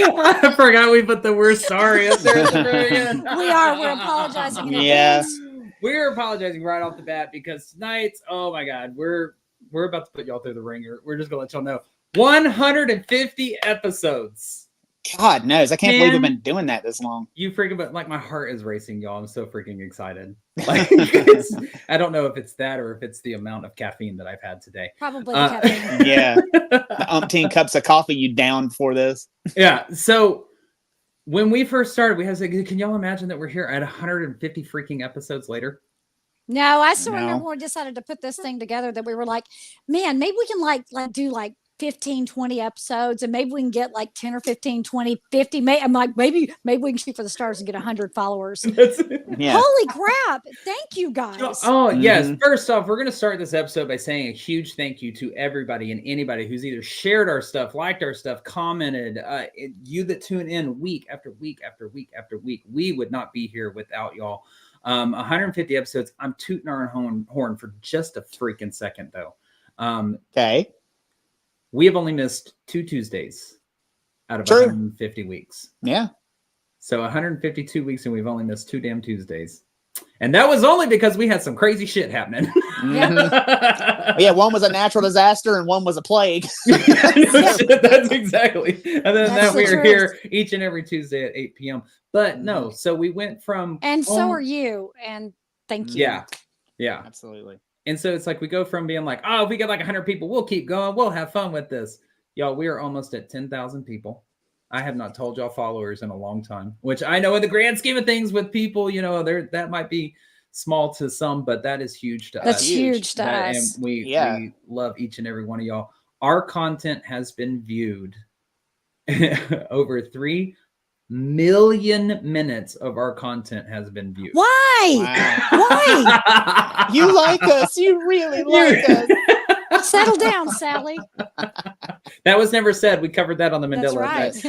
I forgot we put the word sorry up there at the very end. We're apologizing in Yes. advance. We're apologizing right off the bat because tonight, oh my God, we're about to put y'all through the ringer. We're just gonna let y'all know 150 episodes. God knows. I can't believe we've been doing that this long. You freaking, but like my heart is racing, y'all. I'm so freaking excited. Like, I don't know if it's that or if it's the amount of caffeine that I've had today. Probably the caffeine. Yeah. The umpteen cups of coffee you downed for this. Yeah. So when we first started, we had to say, can y'all imagine that we're here at 150 freaking episodes later? No, I still remember when we decided to put this thing together that we were like, man, maybe we can like do like 15, 20 episodes and maybe we can get like 10 or 15, 20, 50. I'm like, maybe we can shoot for the stars and get 100 followers. Yeah. Holy crap. Thank you guys. Oh, yes. First off, we're going to start this episode by saying a huge thank you to everybody and anybody who's either shared our stuff, liked our stuff, commented. You that tune in week after week after week after week. We would not be here without y'all. 150 episodes. I'm tooting our horn for just a freaking second, though. Okay. We have only missed 2 Tuesdays out of 150 weeks. Yeah. So 152 weeks and we've only missed 2 damn Tuesdays. And that was only because we had some crazy shit happening. Mm-hmm. Yeah, one was a natural disaster and one was a plague. That's exactly. Other than that, we are here each and every Tuesday at 8 p.m. But no, so we went from... And so are you. And thank you. Yeah. Yeah. Absolutely. And so it's like we go from being like, oh, if we get like 100 people, we'll keep going. We'll have fun with this. Y'all, we are almost at 10,000 people. I have not told y'all followers in a long time, which I know in the grand scheme of things with people, you know, that might be small to some, but that is huge to us. That's huge to us. And we love each and every one of y'all. Our content has been viewed over 3 million minutes of our content has been viewed. Why? Wow. Why? You like us. You really like us. Settle down, Sally. That was never said. We covered that on the Mandela Effect.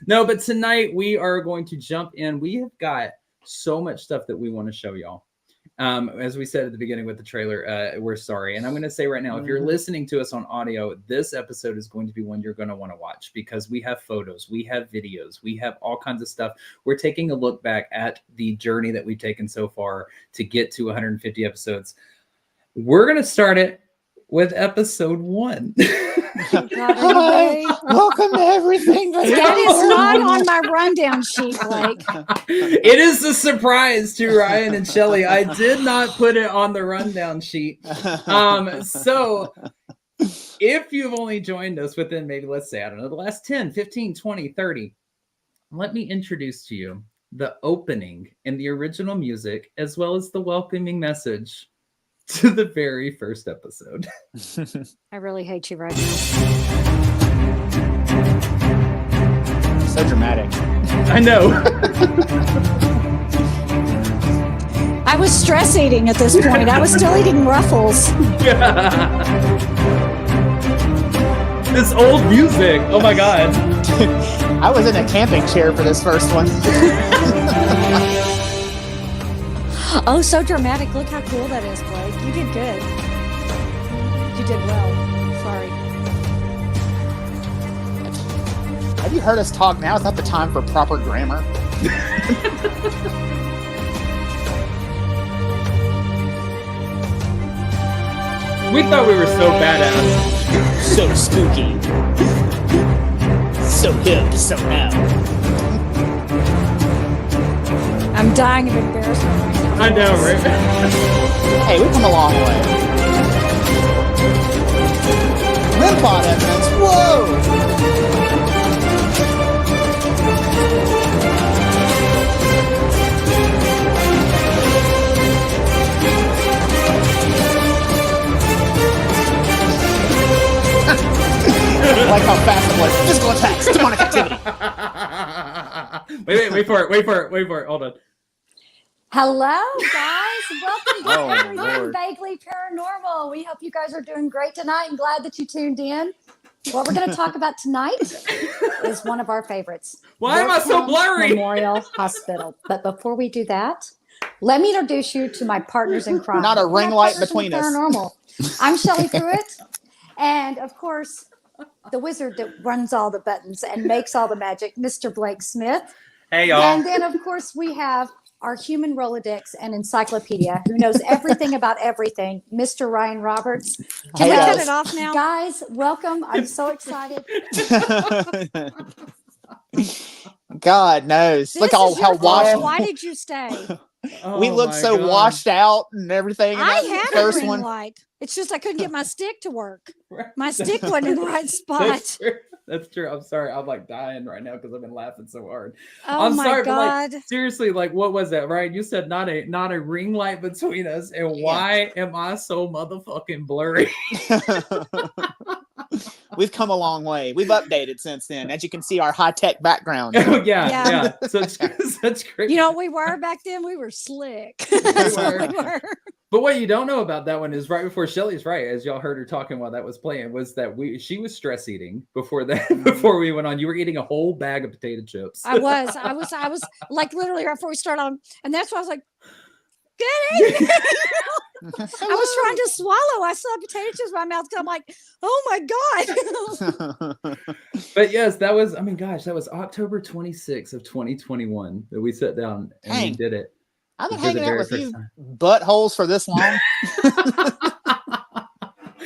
No, but tonight we are going to jump in. We have got so much stuff that we want to show y'all. As we said at the beginning with the trailer, we're sorry. And I'm going to say right now, if you're listening to us on audio, this episode is going to be one you're going to want to watch because we have photos, we have videos, we have all kinds of stuff. We're taking a look back at the journey that we've taken so far to get to 150 episodes. We're going to start it with episode 1. Hi, welcome to Everything Vaguely Paranormal. That is not on my rundown sheet, Blake. It is a surprise to Ryan and Shelly. I did not put it on the rundown sheet. So if you've only joined us within maybe, let's say, I don't know, the last 10, 15, 20, 30, let me introduce to you the opening and the original music, as well as the welcoming message to the very first episode. I really hate you right now. So dramatic. I know. I was stress eating at this point. I was still eating Ruffles. This old music. Oh my God. I was in a camping chair for this first one. Oh, so dramatic. Look how cool that is, Blake. You did good. You did well. Sorry. Have you heard us talk now? It's not the time for proper grammar. We thought we were so badass. So spooky. So hip, so now. I'm dying of embarrassment right now. I know, right? Hey, we've come a long way. Rim pod evidence. Whoa! Like how fast it was. Physical attacks, demonic activity. Wait for it. Hold on. Hello, guys. Welcome to Oh, Everything Lord. Vaguely Paranormal. We hope you guys are doing great tonight and glad that you tuned in. What we're going to talk about tonight is one of our favorites. Why am I so Yorktown blurry? Memorial Hospital. But before we do that, let me introduce you to my partners in crime. Not a ring My light partners in between us. Paranormal. I'm Shelly Pruitt. And of course, the wizard that runs all the buttons and makes all the magic, Mr. Blake Smith. Hey, y'all. And then, of course, we have our human Rolodex and encyclopedia who knows everything about everything, Mr. Ryan Roberts. Can we cut it off now? Guys, welcome. I'm so excited. God knows. This Look is how your washed. fault. Why did you stay? We looked so washed out and everything. In I that had a first ring one. light. It's just I couldn't get my stick to work. Right. My stick wasn't in the right spot. That's true. That's true. I'm sorry. I'm like dying right now because I've been laughing so hard. Oh I'm my sorry, God. but like seriously, like what was that, right? You said not a ring light between us, and why am I so motherfucking blurry? We've come a long way. We've updated since then. As you can see, our high-tech background. Oh, yeah. Such great. You know what we were back then? We were slick. We That's what were. we were. But what you don't know about that one is right before Shelly's right, as y'all heard her talking while that was playing, was that she was stress eating before that. Before we went on, you were eating a whole bag of potato chips. I was like literally right before we started on, and that's why I was like, good evening. I was trying to swallow. I saw potato chips in my mouth. I'm like, oh my God. But yes, that was, I mean, gosh, that was October 26th of 2021 that we sat down and we did it. I've been For the hanging out very with first you time. buttholes for this long.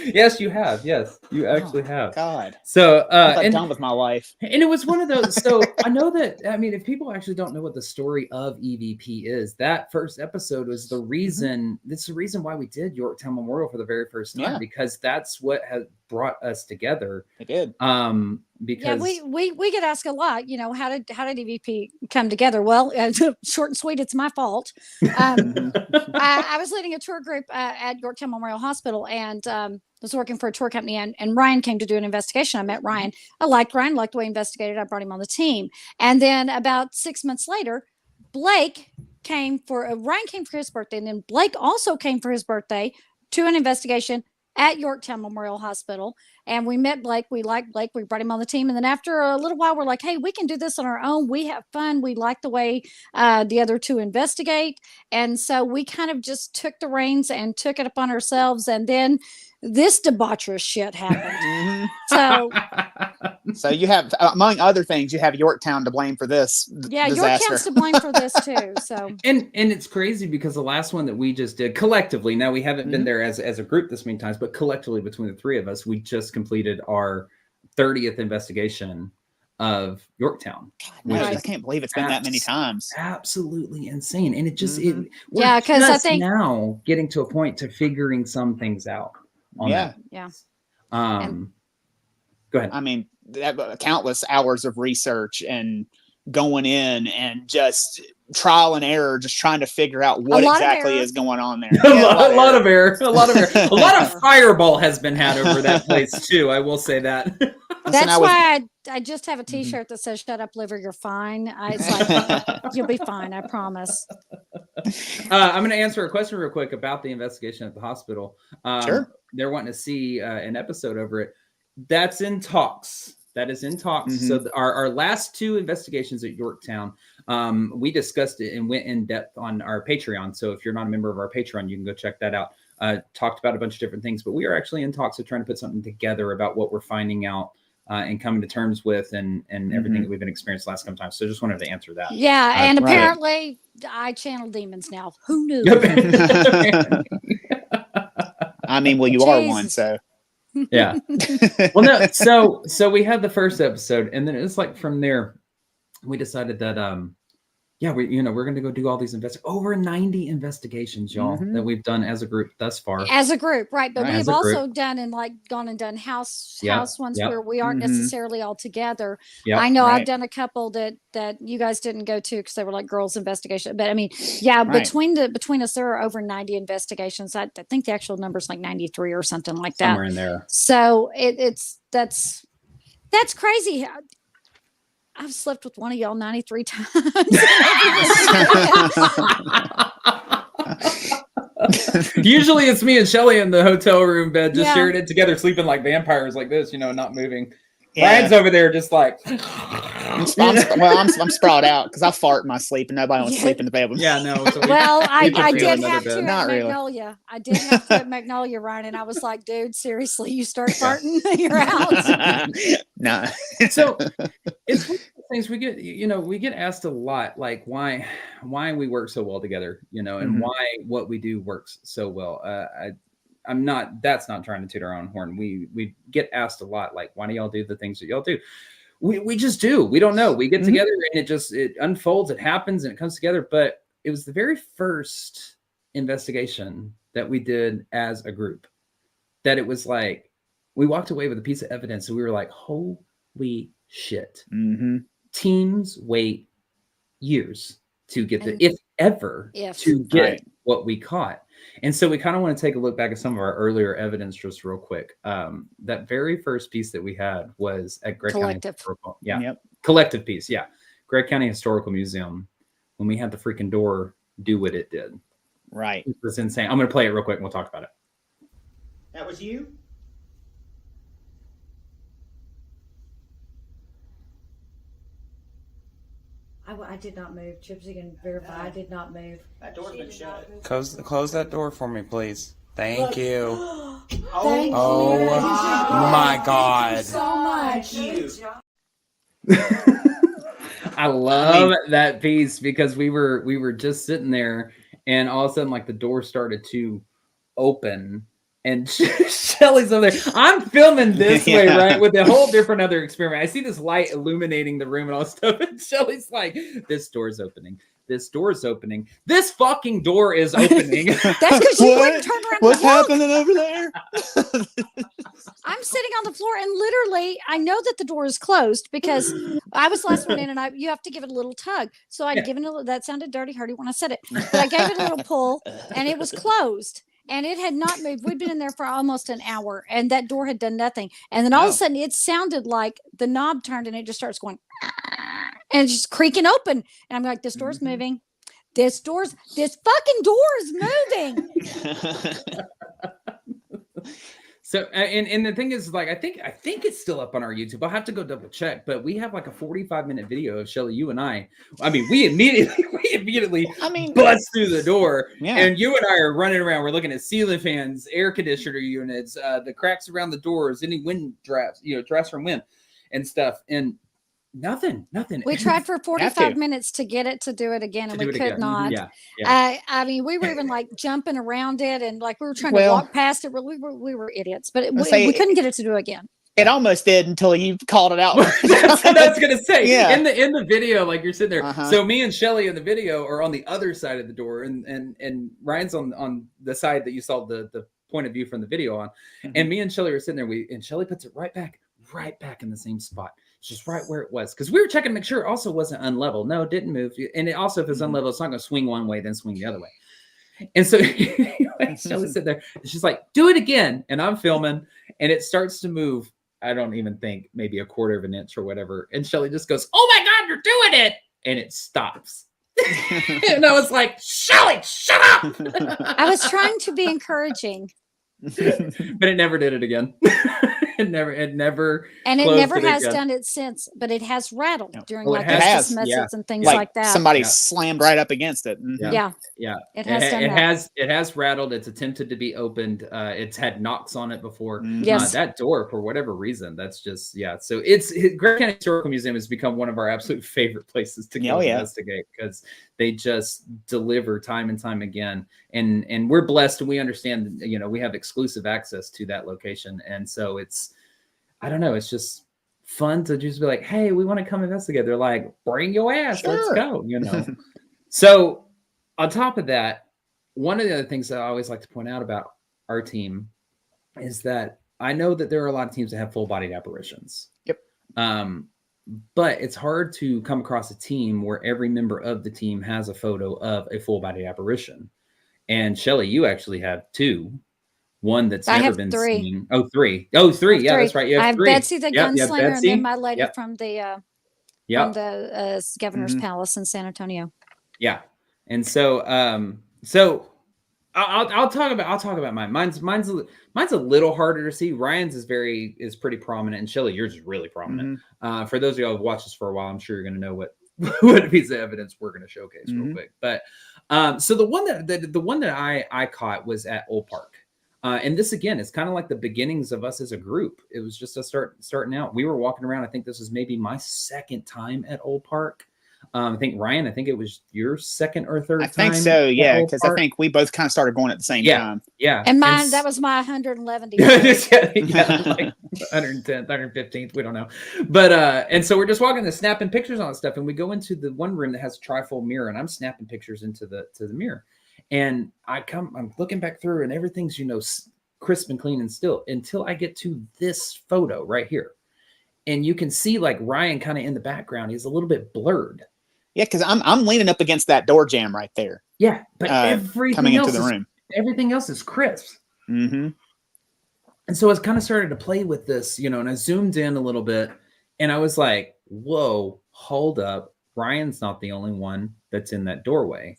Yes, you have. Yes, you actually have. God. So, What have I and, done with my life? and it was one of those. So I know that, I mean, if people actually don't know what the story of EVP is, that first episode was the reason, that's the reason why we did Yorktown Memorial for the very first time, because that's what has brought us together. It did. Because we get asked a lot, you know, how did EVP come together? Well, short and sweet, it's my fault. I was leading a tour group at Yorktown Memorial Hospital, and was working for a tour company, and Ryan came to do an investigation. I met Ryan. I liked Ryan, liked the way he investigated. I brought him on the team. And then about 6 months later, Blake came for Ryan came for his birthday, and then Blake also came for his birthday to an investigation at Yorktown Memorial Hospital. And we met Blake. We liked Blake. We brought him on the team. And then after a little while, we're like, hey, we can do this on our own. We have fun. We like the way the other two investigate. And so we kind of just took the reins and took it upon ourselves. And then this debaucherous shit happened. So you have, among other things, you have Yorktown to blame for this disaster. Yorktown's to blame for this too. So and it's crazy because the last one that we just did collectively, now we haven't been there as a group this many times, but collectively between the three of us, we just completed our 30th investigation of Yorktown. God, I can't believe it's been that many times. Absolutely insane. And it just because I think now getting to a point to figuring some things out. Go ahead. I mean, countless hours of research and going in and just trial and error, just trying to figure out what exactly is going on there. A lot of error. A lot of fireball has been had over that place too. I will say that. That's why I just have a T-shirt that says "Shut up, liver. You're fine." It's like you'll be fine. I promise. I'm going to answer a question real quick about the investigation at the hospital. Sure. They're wanting to see an episode over it. That's in talks. That is in talks. So our last two investigations at Yorktown, we discussed it and went in depth on our Patreon. So if you're not a member of our Patreon, you can go check that out. Talked about a bunch of different things, but we are actually in talks of trying to put something together about what we're finding out and coming to terms with and everything that we've been experienced the last couple times. So just wanted to answer that. Yeah. And apparently I channel demons now. Who knew? I mean, well, you are one, so. Yeah. Well, no. So we had the first episode, and then it's like from there, we decided that we're going to go do all these over 90 investigations, y'all, that we've done as a group thus far. As a group, right? But we've also done and gone and done house ones where we aren't necessarily all together. I know I've done a couple that you guys didn't go to because they were like girls' investigation. But I mean, between us, there are over 90 investigations. I think the actual number is like 93 or something like that. Somewhere in there. So that's crazy. I've slept with one of y'all 93 times. Usually it's me and Shelly in the hotel room bed, just sharing it together, sleeping like vampires like this, not moving. Ryan's over there just like. I'm sprawled out because I fart in my sleep and nobody wants to sleep in the bed with me. Yeah, no. So well, I feel did another have bed. to Not at really. Magnolia. I did have to at Magnolia, Ryan, and I was like, dude, seriously, you start farting, you're out. No. So it's one of the things we get, we get asked a lot, like why we work so well together, and why what we do works so well. That's not trying to toot our own horn. We get asked a lot, like, why do y'all do the things that y'all do? We just do. We don't know. We get together and it unfolds, it happens and it comes together. But it was the very first investigation that we did as a group that it was like, we walked away with a piece of evidence and we were like, holy shit. Teams wait years to get to get what we caught. And so we kind of want to take a look back at some of our earlier evidence just real quick. That very first piece that we had was at Gregg County Historical. Yeah. Yep. Collective piece. Yeah. Gregg County Historical Museum, when we had the freaking door do what it did. Right. It was insane. I'm going to play it real quick and we'll talk about it. That was you? I did not move. Chipsy can verify I did not move. That door's been shut. Close that door for me, please. Thank you. Thank Oh you. my God. So much. I love that piece because we were just sitting there and all of a sudden like the door started to open and Shelly's over there. I'm filming this way, right? With a whole different other experiment. I see this light illuminating the room and all this stuff. And Shelly's like, this door's opening. This door's opening. This fucking door is opening. That's because you wouldn't turn around. What's happening over there? I'm sitting on the floor and literally I know that the door is closed because I was the last one in and you have to give it a little tug. So I'd given it, that sounded dirty, Hardy, when I said it. But I gave it a little pull and it was closed. And it had not moved. We'd been in there for almost an hour and that door had done nothing. And then all of a sudden it sounded like the knob turned and it just starts going and it's just creaking open. And I'm like, this door's moving. This fucking door is moving. So, and the thing is, like, I think it's still up on our YouTube. I'll have to go double check, but we have like a 45-minute video of Shelly, you and I. I mean, we immediately bust through the door, and you and I are running around. We're looking at ceiling fans, air conditioner units, the cracks around the doors, any wind drafts, drafts from wind and stuff, and nothing. We tried for 45 minutes to get it to do it again, and we could not. I mean, we were even like jumping around it, and like we were trying to walk past it. We were idiots, but we couldn't get it to do it again. It almost did until you called it out. That's what I was gonna say. Yeah. In the video, like you're sitting there. So me and Shelly in the video are on the other side of the door, and Ryan's on the side that you saw the point of view from the video on. And me and Shelly were sitting there. And Shelly puts it right back in the same spot. Just right where it was, because we were checking to make sure it also wasn't unlevel. No, it didn't move. And it also, if it's unlevel, it's not going to swing one way, then swing the other way. And so Shelly's sitting there. She's like, do it again. And I'm filming, and it starts to move. I don't even think maybe a quarter of an inch or whatever. And Shelly just goes, oh my God, you're doing it. And it stops. And I was like, Shelly, shut up. I was trying to be encouraging. But it never did it again. It never and it never has done it since, but it has rattled during like dismissals and things like that. Somebody slammed right up against it. It has rattled. It's attempted to be opened. It's had knocks on it before. That door, for whatever reason, that's just so Gregg County Historical Museum has become one of our absolute favorite places to go investigate, because they just deliver time and time again, and we're blessed, and we understand, we have exclusive access to that location, and so I don't know, it's just fun to just be like, hey, we want to come investigate. They're like, bring your ass, let's go, So on top of that, one of the other things that I always like to point out about our team is that I know that there are a lot of teams that have full-bodied apparitions. But it's hard to come across a team where every member of the team has a photo of a full-body apparition. And Shelly, you actually have two. One that's never been seen. Oh, three. Yeah, that's right. You have three. I have Betsy the gunslinger, and then my lady from the governor's palace in San Antonio. Yeah. And so I'll talk about mine. Mine's a little harder to see. Ryan's is pretty prominent, and Shelly, yours is really prominent. For those of y'all who've watched this for a while, I'm sure you're going to know what piece of evidence we're going to showcase real quick. But so the one that I caught was at Old Park. And this again is kind of like the beginnings of us as a group. It was just us starting out. We were walking around. I think this was maybe my second time at Old Park. I think Ryan, it was your second or third time. I think so, yeah, because I think we both kind of started going at the same time. Yeah. And mine, that was my 111th. Like 110th, 115th, we don't know. But and so we're just walking there snapping pictures on stuff, and we go into the one room that has a trifold mirror, and I'm snapping pictures into the mirror. And I'm looking back through, and everything's, crisp and clean and still until I get to this photo right here. And you can see like Ryan kind of in the background. He's a little bit blurred. Yeah, because I'm leaning up against that door jamb right there. Yeah, but coming into the room. Everything else is crisp. And so I kind of started to play with this, and I zoomed in a little bit, and I was like, whoa, hold up. Ryan's not the only one that's in that doorway.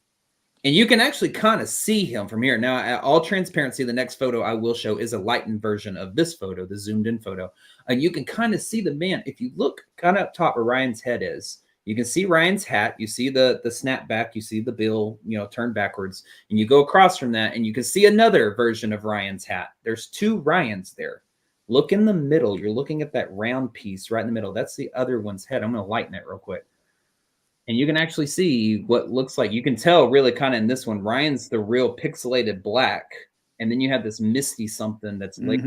And you can actually kind of see him from here. Now, at all transparency, the next photo I will show is a lightened version of this photo, the zoomed in photo. And you can kind of see the man. If you look kind of up top where Ryan's head is, you can see Ryan's hat. You see the snapback. You see the bill, turned backwards. And you go across from that, and you can see another version of Ryan's hat. There's two Ryans there. Look in the middle. You're looking at that round piece right in the middle. That's the other one's head. I'm going to lighten it real quick. And you can actually see what looks like, you can tell really kind of in this one, Ryan's the real pixelated black. And then you have this misty something that's like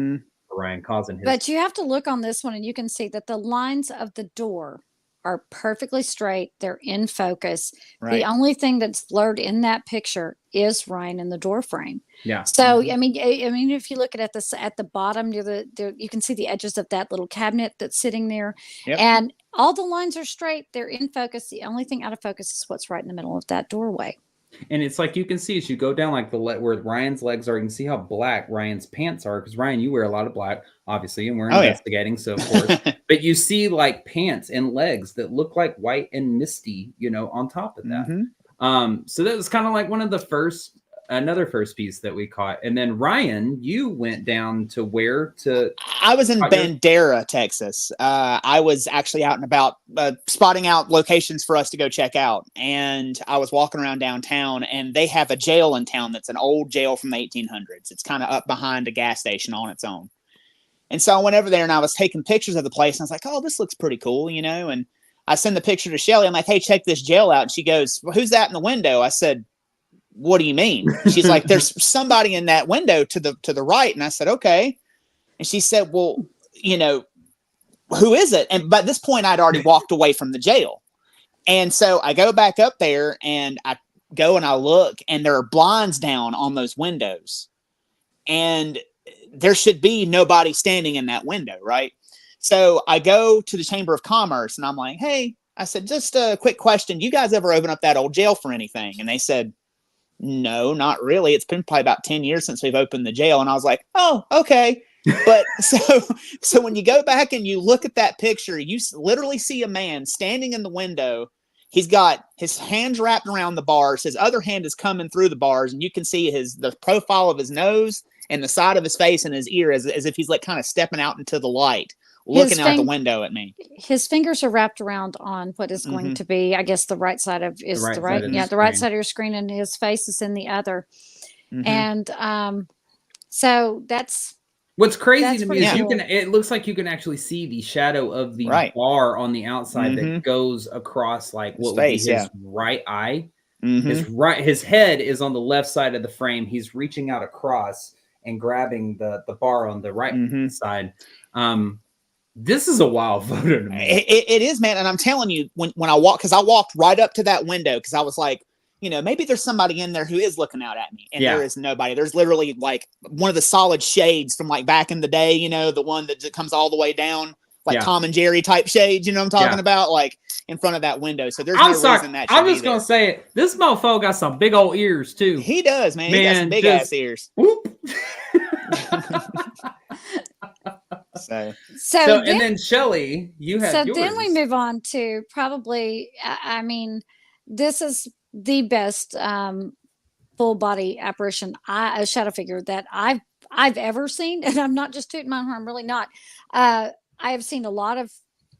Ryan causing his. But you have to look on this one, and you can see that the lines of the door are perfectly straight. They're in focus. Right. The only thing that's blurred in that picture is Ryan in the door frame. Yeah. So I mean, if you look at this at the bottom, you can see the edges of that little cabinet that's sitting there, and all the lines are straight. They're in focus. The only thing out of focus is what's right in the middle of that doorway. And it's like you can see as you go down like where Ryan's legs are, you can see how black Ryan's pants are. Because Ryan, you wear a lot of black, obviously, and we're investigating, so of course. But you see like pants and legs that look like white and misty, on top of that. So that was kind of like one of the another first piece that we caught. And then Ryan, you went down to where to? I was in Bandera, Texas. I was actually out and about spotting out locations for us to go check out. And I was walking around downtown, and they have a jail in town that's an old jail from the 1800s. It's kind of up behind a gas station on its own. And so I went over there, and I was taking pictures of the place, and I was like, oh, this looks pretty cool, and I send the picture to Shelly. I'm like, hey, check this jail out. And she goes, well, who's that in the window? I said, what do you mean? She's like, there's somebody in that window to the right. And I said, okay. And she said, well, who is it? And by this point, I'd already walked away from the jail. And so I go back up there, and I go and I look, and there are blinds down on those windows. And there should be nobody standing in that window, right? So I go to the Chamber of Commerce, and I'm like, hey, I said, just a quick question. Do you guys ever open up that old jail for anything? And they said, no, not really. It's been probably about 10 years since we've opened the jail. And I was like, oh, okay. But so when you go back and you look at that picture, you literally see a man standing in the window. He's got his hands wrapped around the bars. His other hand is coming through the bars, and you can see the profile of his nose and the side of his face and his ear as if he's like kind of stepping out into the light, looking out the window at me. His fingers are wrapped around on what is going to be, I guess, the right side of the right side of your screen, and his face is in the other. And so that's what's crazy to me is cool. It looks like you can actually see the shadow of the bar on the outside that goes across like what would be his right eye. His head is on the left side of the frame. He's reaching out across and grabbing the bar on the right side. This is a wild photo to me. It is, man. And I'm telling you, when I walked, because I walked right up to that window, because I was like, maybe there's somebody in there who is looking out at me. And there is nobody. There's literally like one of the solid shades from like back in the day, the one that comes all the way down, like Tom and Jerry type shades, what I'm talking about? Like in front of that window. So there's no reason that should I'm just going to say it. This mofo got some big old ears too. He does, man. He got some big ass ears. So and then Shelly, you have yours. Then we move on to probably, this is the best full body apparition, a shadow figure that I've ever seen, and I'm not just tooting my horn, I'm really not. I have seen a lot of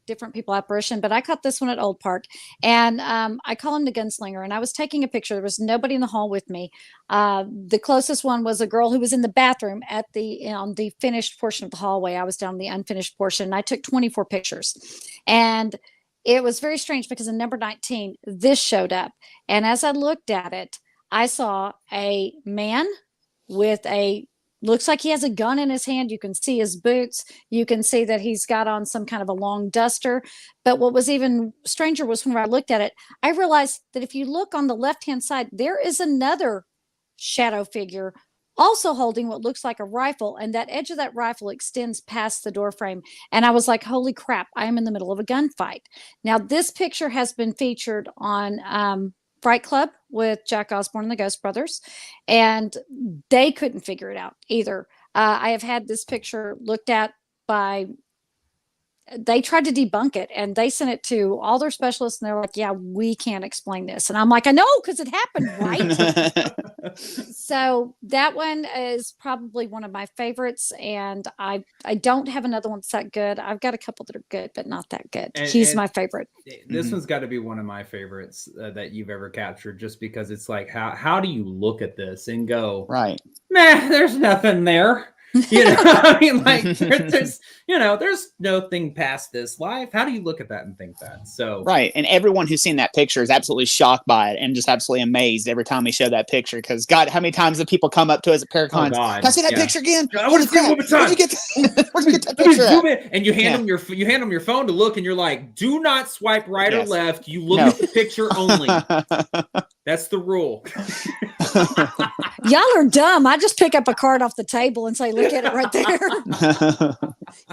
different people apparition, but I caught this one at Old Park, and I call him the gunslinger. And I was taking a picture. There was nobody in the hall with me. The closest one was a girl who was in the bathroom at on the finished portion of the hallway. I was down the unfinished portion, and I took 24 pictures. And it was very strange because in number 19, this showed up. And as I looked at it, I saw a man with looks like he has a gun in his hand. You can see his boots. You can see that he's got on some kind of a long duster. But what was even stranger was when I looked at it, I realized that if you look on the left-hand side, there is another shadow figure also holding what looks like a rifle. And that edge of that rifle extends past the door frame. And I was like, holy crap, I am in the middle of a gunfight. Now, this picture has been featured on Fright Club with Jack Osborne and the Ghost Brothers, and they couldn't figure it out either. I have had this picture looked at by, they tried to debunk it, and they sent it to all their specialists, and they're like, yeah, we can't explain this. And I'm like, I know, because it happened, right? So that one is probably one of my favorites, and I don't have another one that's that good. I've got a couple that are good, but not that good. He's my favorite. This one's got to be one of my favorites that you've ever captured, just because it's like, how do you look at this and go, right, nah, there's nothing there. I mean, like, there's nothing past this life. How do you look at that and think that? So right, and everyone who's seen that picture is absolutely shocked by it and just absolutely amazed every time we show that picture. Because God, how many times do people come up to us at Paracons? Can I see that picture again? Where'd you get that picture at? And you hand them your phone to look, and you're like, do not swipe right or left. You look at the picture only. That's the rule. Y'all are dumb. I just pick up a card off the table and say, look at it right there.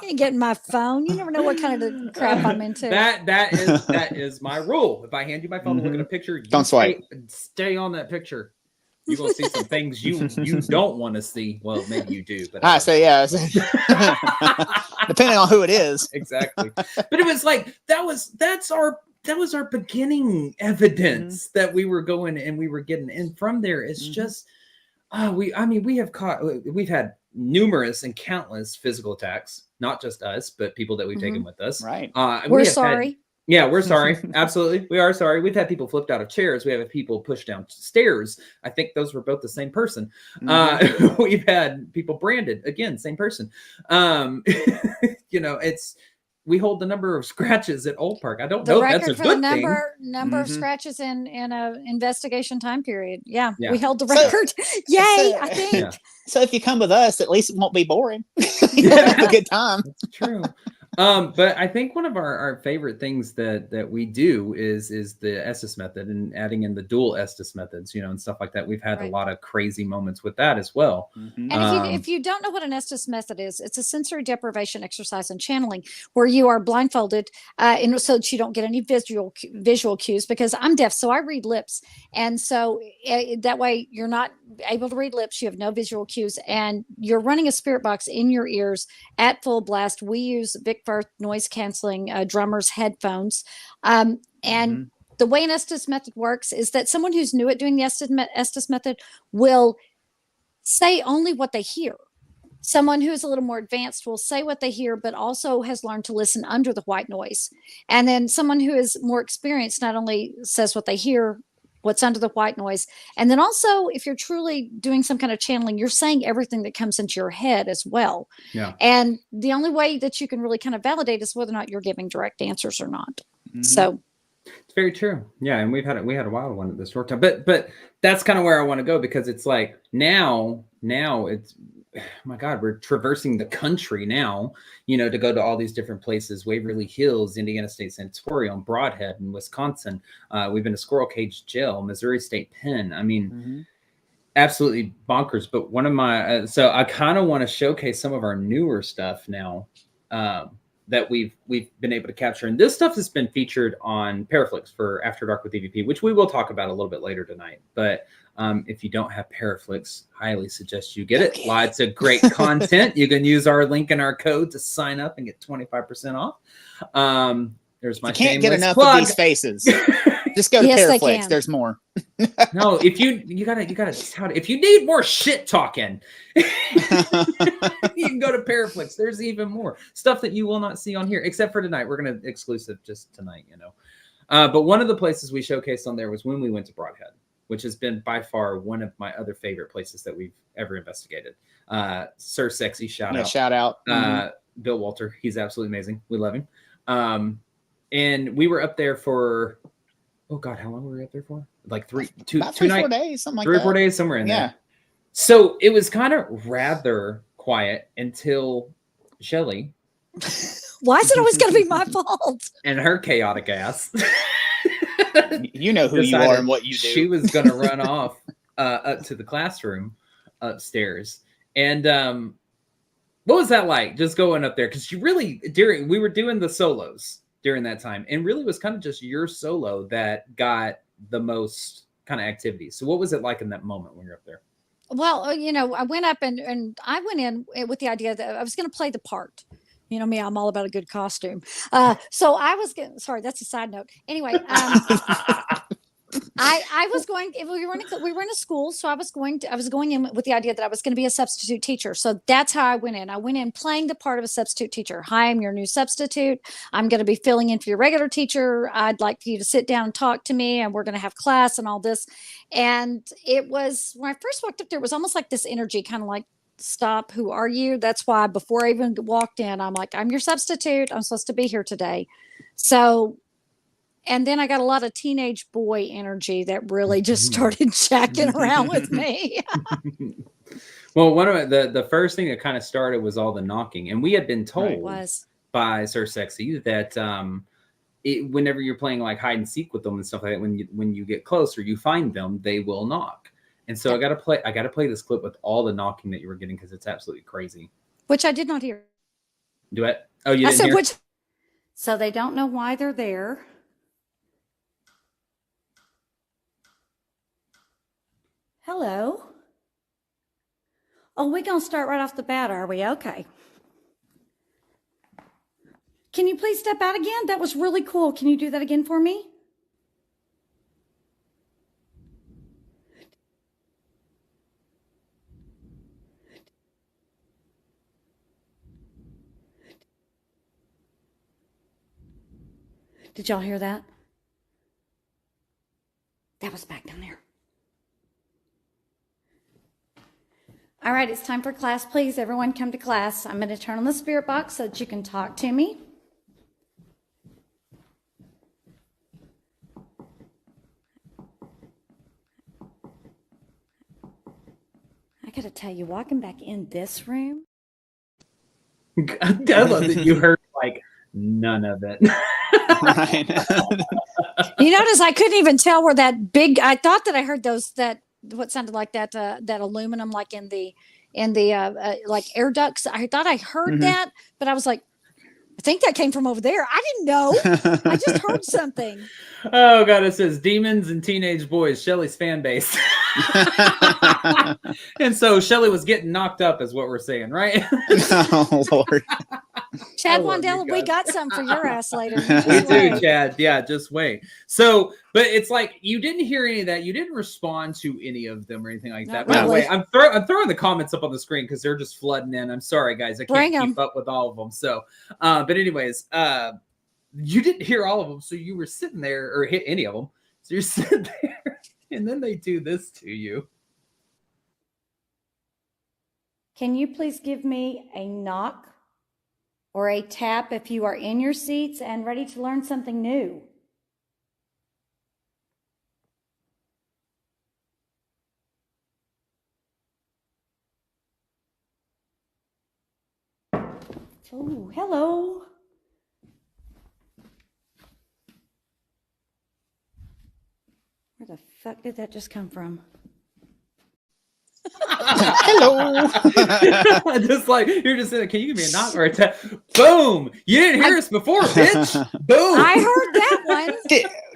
You ain't getting my phone. You never know what kind of crap I'm into. That is my rule. If I hand you my phone to look at a picture, don't swipe. Stay on that picture. You're gonna see some things you don't want to see. Well, maybe you do, but so yeah. Depending on who it is. Exactly. But it was like that was our beginning evidence that we were going and we were getting. And from there, it's just we've had numerous and countless physical attacks, not just us, but people that we've taken with us. Right. We're sorry. We're sorry. Absolutely. We are sorry. We've had people flipped out of chairs. We have people pushed down stairs. I think those were both the same person. We've had people branded. Again, same person. We hold the number of scratches at Old Park. I don't know if that's a good thing. Number of scratches in a investigation time period. Yeah, we held the record. Yay, I think. Yeah. So if you come with us, at least it won't be boring. You'll have a good time. That's true. But I think one of our favorite things that we do is the Estes method and adding in the dual Estes methods, and stuff like that. We've had a lot of crazy moments with that as well. And if you don't know what an Estes method is, it's a sensory deprivation exercise in channeling where you are blindfolded so that you don't get any visual cues, because I'm deaf, so I read lips. And so that way you're not able to read lips. You have no visual cues, and you're running a spirit box in your ears at full blast. We use Vic Firth noise canceling drummers headphones. And the way an Estes method works is that someone who's new at doing the Estes method will say only what they hear. Someone who's a little more advanced will say what they hear, but also has learned to listen under the white noise. And then someone who is more experienced not only says what they hear, what's under the white noise. And then also, if you're truly doing some kind of channeling, you're saying everything that comes into your head as well. Yeah. And the only way that you can really kind of validate is whether or not you're giving direct answers or not. So it's very true. Yeah. And we had a wild one at this short time, but that's kind of where I want to go, because it's like now it's, my God, we're traversing the country now, to go to all these different places: Waverly Hills, Indiana State Sanatorium, Broadhead in Wisconsin. We've been to Squirrel Cage Jail, Missouri State Pen. I mean, absolutely bonkers. But one of my, so I kind of want to showcase some of our newer stuff now that we've been able to capture. And this stuff has been featured on Paraflix for After Dark with EVP, which we will talk about a little bit later tonight. But if you don't have Paraflix, highly suggest you get it. Lots of great content. You can use our link and our code to sign up and get 25% off. There's my you can't shameless get enough plug. of these faces. Just go to Yes, they Paraflix. can. There's more. No, if you gotta tout it. If you need more shit talking, you can go to Paraflix. There's even more stuff that you will not see on here, except for tonight. We're gonna exclusive just tonight, you know. But one of the places we showcased on there was when we went to Broadhead, which has been by far one of my other favorite places that we've ever investigated. Sir Sexy, shout out. Shout out. Bill Walter, he's absolutely amazing. We love him. And we were up there for, oh God, how long were we up there for? Like two nights, 4 days, something like that. 3 or 4 days, somewhere in Yeah. there. So it was kind of rather quiet until Shelly Why is it always going to be my fault? and her chaotic ass. You know who you are and what you do. She was going to run off up to the classroom upstairs. And what was that like? Just going up there? Because we were doing the solos during that time, and really was kind of just your solo that got the most kind of activity. So what was it like in that moment when you're up there? Well, you know, I went up and I went in with the idea that I was going to play the part. You know me, I'm all about a good costume. So I was getting, sorry, that's a side note. Anyway, I was going, we were in a school. So I was going in with the idea that I was going to be a substitute teacher. So that's how I went in. I went in playing the part of a substitute teacher. Hi, I'm your new substitute. I'm going to be filling in for your regular teacher. I'd like for you to sit down and talk to me, and we're going to have class and all this. And it was, when I first walked up there, it was almost like this energy, kind of like, stop, who are you? That's why before I even walked in, I'm like, I'm your substitute. I'm supposed to be here today. So, and then I got a lot of teenage boy energy that really just started jacking around with me. Well, one of the first thing that kind of started was all the knocking, and we had been told by Sir Sexy that whenever you're playing like hide and seek with them and stuff like that, when you get close or you find them, they will knock. And so I got to play this clip with all the knocking that you were getting, because it's absolutely crazy. Which I did not hear. Do it? Oh, you didn't hear? Which? So they don't know why they're there. Hello. Oh, we're going to start right off the bat, are we? Okay. Can you please step out again? That was really cool. Can you do that again for me? Did y'all hear that? That was back down there. All right, it's time for class. Please, everyone come to class. I'm going to turn on the spirit box so that you can talk to me. I got to tell you, walking back in this room. I love that you heard like none of it. Right. You notice I couldn't even tell where that big, I thought that I heard what sounded like that aluminum, like in the like air ducts. I thought I heard that, but I was like, I think that came from over there. I didn't know. I just heard something. Oh God, it says demons and teenage boys, Shelly's fan base. And so Shelly was getting knocked up is what we're saying, right? Oh Lord. Chad I love you Wandela, we guys. got some for your ass later. We Just do, wait. Chad. Yeah, just wait. So, but it's like you didn't hear any of that. You didn't respond to any of them or anything like that. Not By the really. way, I'm throwing the comments up on the screen because they're just flooding in. I'm sorry, guys. I Bring can't 'em. keep up with all of them. So, but anyways, you didn't hear all of them, so you were sitting there or hit any of them. So you're sitting there, and then they do this to you. Can you please give me a knock or a tap if you are in your seats and ready to learn something new? Oh, hello. Where the fuck did that just come from? Hello. Just like you're just saying, can you give me a knock or a tap? Boom! You didn't hear us before, bitch. Boom! I heard that one.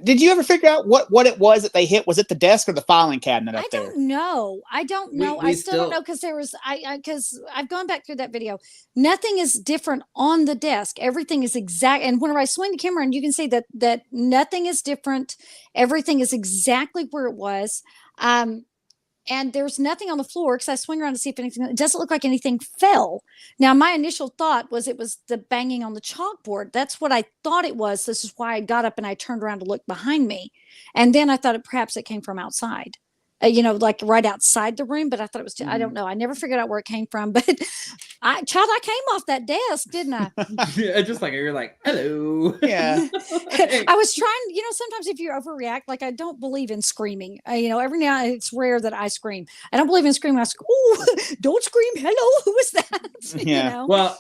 Did you ever figure out what it was that they hit? Was it the desk or the filing cabinet up I there? don't know. I don't know. We I still don't know because there was because I've gone back through that video. Nothing is different on the desk. Everything is exact. And whenever I swing the camera, and you can see that nothing is different. Everything is exactly where it was. And there's nothing on the floor because I swing around to see if anything. It doesn't look like anything fell. Now, my initial thought was it was the banging on the chalkboard. That's what I thought it was. This is why I got up and I turned around to look behind me, and then I thought perhaps it came from outside. Like right outside the room, but I thought it was, I don't know. I never figured out where it came from, but I came off that desk, didn't I? Yeah, just like you're like, hello. Yeah. I was trying, sometimes if you overreact, like I don't believe in screaming. Every now and it's rare that I scream. I don't believe in screaming. I go, oh, don't scream. Hello, who is that? Yeah. Well,